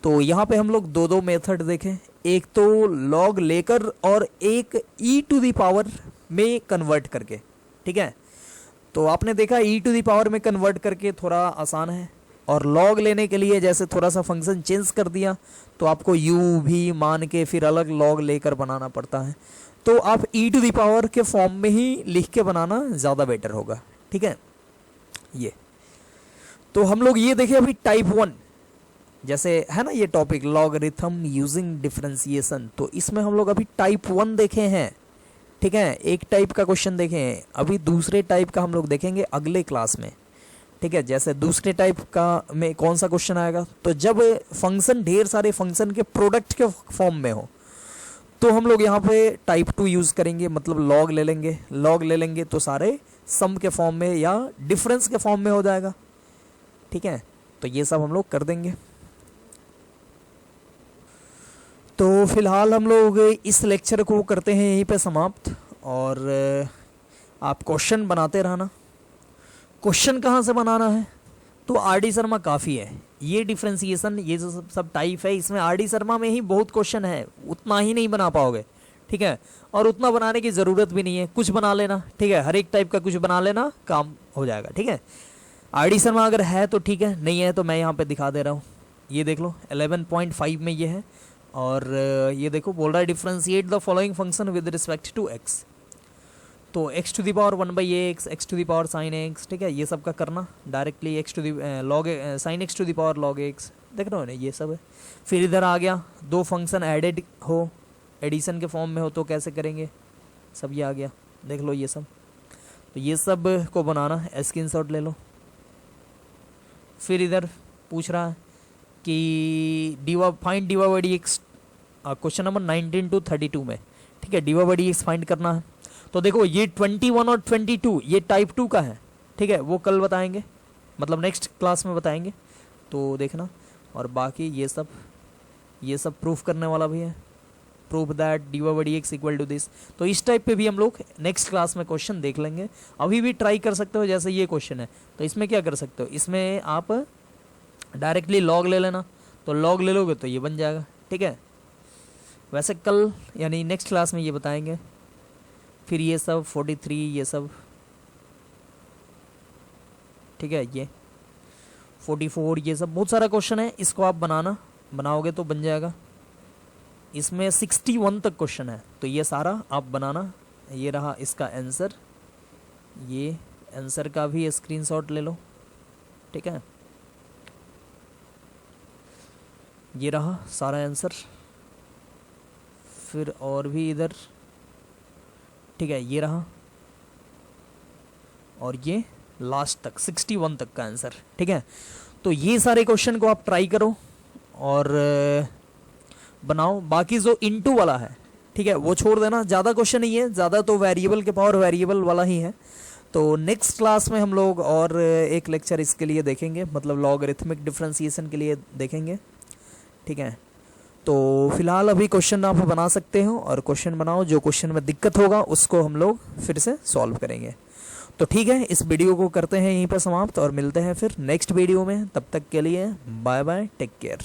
तो यहाँ पे हम लोग दो मेथड देखें, एक तो लॉग लेकर और एक ई टू द पावर में कन्वर्ट करके, ठीक है। तो आपने देखा ई टू द पावर में कन्वर्ट करके थोड़ा आसान है, और लॉग लेने के लिए जैसे थोड़ा सा फंक्शन चेंज कर दिया तो आपको यू भी मान के फिर अलग लॉग लेकर बनाना पड़ता है। तो आप ई टू द पावर के फॉर्म में ही लिख के बनाना ज़्यादा बेटर होगा, ठीक है ये। तो हम लोग ये देखें अभी टाइप 1, जैसे है ना ये टॉपिक लॉगरिथम यूजिंग डिफरेंशिएशन, तो इसमें हम लोग अभी टाइप 1 देखे हैं, ठीक है। एक टाइप का क्वेश्चन देखे हैं, अभी दूसरे टाइप का हम लोग देखेंगे अगले क्लास में, ठीक है। जैसे दूसरे टाइप का में कौन सा क्वेश्चन आएगा, तो जब फंक्शन ढेर सारे फंक्शन के प्रोडक्ट के फॉर्म में हो तो हम लोग यहाँ पे टाइप 2 यूज़ करेंगे, मतलब लॉग ले लेंगे, लॉग ले लेंगे तो सारे सम के फॉर्म में या डिफरेंस के फॉर्म में हो जाएगा, ठीक है। तो ये सब हम लोग कर देंगे। तो फिलहाल हम लोग इस लेक्चर को करते हैं यहीं पे समाप्त, और आप क्वेश्चन बनाते रहना। क्वेश्चन कहाँ से बनाना है, तो आर डी शर्मा काफ़ी है। ये डिफरेंशिएशन ये जो सब टाइप है इसमें आर डी शर्मा में ही बहुत क्वेश्चन है, उतना ही नहीं बना पाओगे, ठीक है। और उतना बनाने की ज़रूरत भी नहीं है, कुछ बना लेना, ठीक है। हर एक टाइप का कुछ बना लेना, काम हो जाएगा, ठीक है। आर डी शर्मा अगर है तो ठीक है, नहीं है तो मैं यहाँ पे दिखा दे रहा हूँ, ये देख लो 11.5 में ये है, और ये देखो बोल रहा है differentiate the following function with respect to x, तो x to the power 1 by x, x to the power sine x, ठीक है। ये सब का करना directly x to the log sine x to the power log x, देख रहे हो ना ये सब है। फिर इधर आ गया दो फंक्शन एडेड हो, एडिशन के फॉर्म में हो तो कैसे करेंगे, सब ये आ गया, देख लो ये सब। तो ये सब को बनाना, स्क्रीनशॉट ले लो। फिर इधर पूछ रहा है कि find d y by d x, question number 19 to 32 में, ठीक है। D y by d x find करना है। तो देखो ये 21 और 22 ये टाइप 2 का है, ठीक है। वो कल बताएंगे, मतलब नेक्स्ट क्लास में बताएंगे, तो देखना। और बाकी ये सब प्रूफ करने वाला भी है, proof that d y by d x equal to this. तो इस टाइप पे भी हम लोग नेक्स्ट क्लास में क्वेश्चन देख लेंगे। अभी भी ट्राई कर सकते हो, जैसे ये क्वेश्चन है तो इसमें क्या कर सकते हो, इसमें आप डायरेक्टली लॉग ले लेना, तो लॉग ले लोगे तो ये बन जाएगा, ठीक है। वैसे कल यानी नेक्स्ट क्लास में ये बताएंगे। फिर ये सब 43 ये सब, ठीक है। ये 44 ये सब बहुत सारा क्वेश्चन है, इसको आप बनाओगे तो बन जाएगा। इसमें 61 तक क्वेश्चन है, तो ये सारा आप बनाना। ये रहा इसका आंसर, ये आंसर का भी स्क्रीनशॉट ले लो, ठीक है। ये रहा सारा आंसर, फिर और भी इधर, ठीक है, ये रहा, और ये लास्ट तक 61 तक का आंसर, ठीक है। तो ये सारे क्वेश्चन को आप ट्राई करो और बनाओ। बाकी जो इनटू वाला है, ठीक है, वो छोड़ देना, ज़्यादा क्वेश्चन नहीं है, ज़्यादा तो वेरिएबल के पावर वेरिएबल वाला ही है। तो नेक्स्ट क्लास में हम लोग और एक लेक्चर इसके लिए देखेंगे, मतलब लॉगरिथमिक डिफरेंशिएशन के लिए देखेंगे, ठीक है। तो फिलहाल अभी क्वेश्चन आप बना सकते हो, और क्वेश्चन बनाओ, जो क्वेश्चन में दिक्कत होगा उसको हम लोग फिर से सॉल्व करेंगे। तो ठीक है, इस वीडियो को करते हैं यहीं पर समाप्त, और मिलते हैं फिर नेक्स्ट वीडियो में। तब तक के लिए बाय बाय, टेक केयर।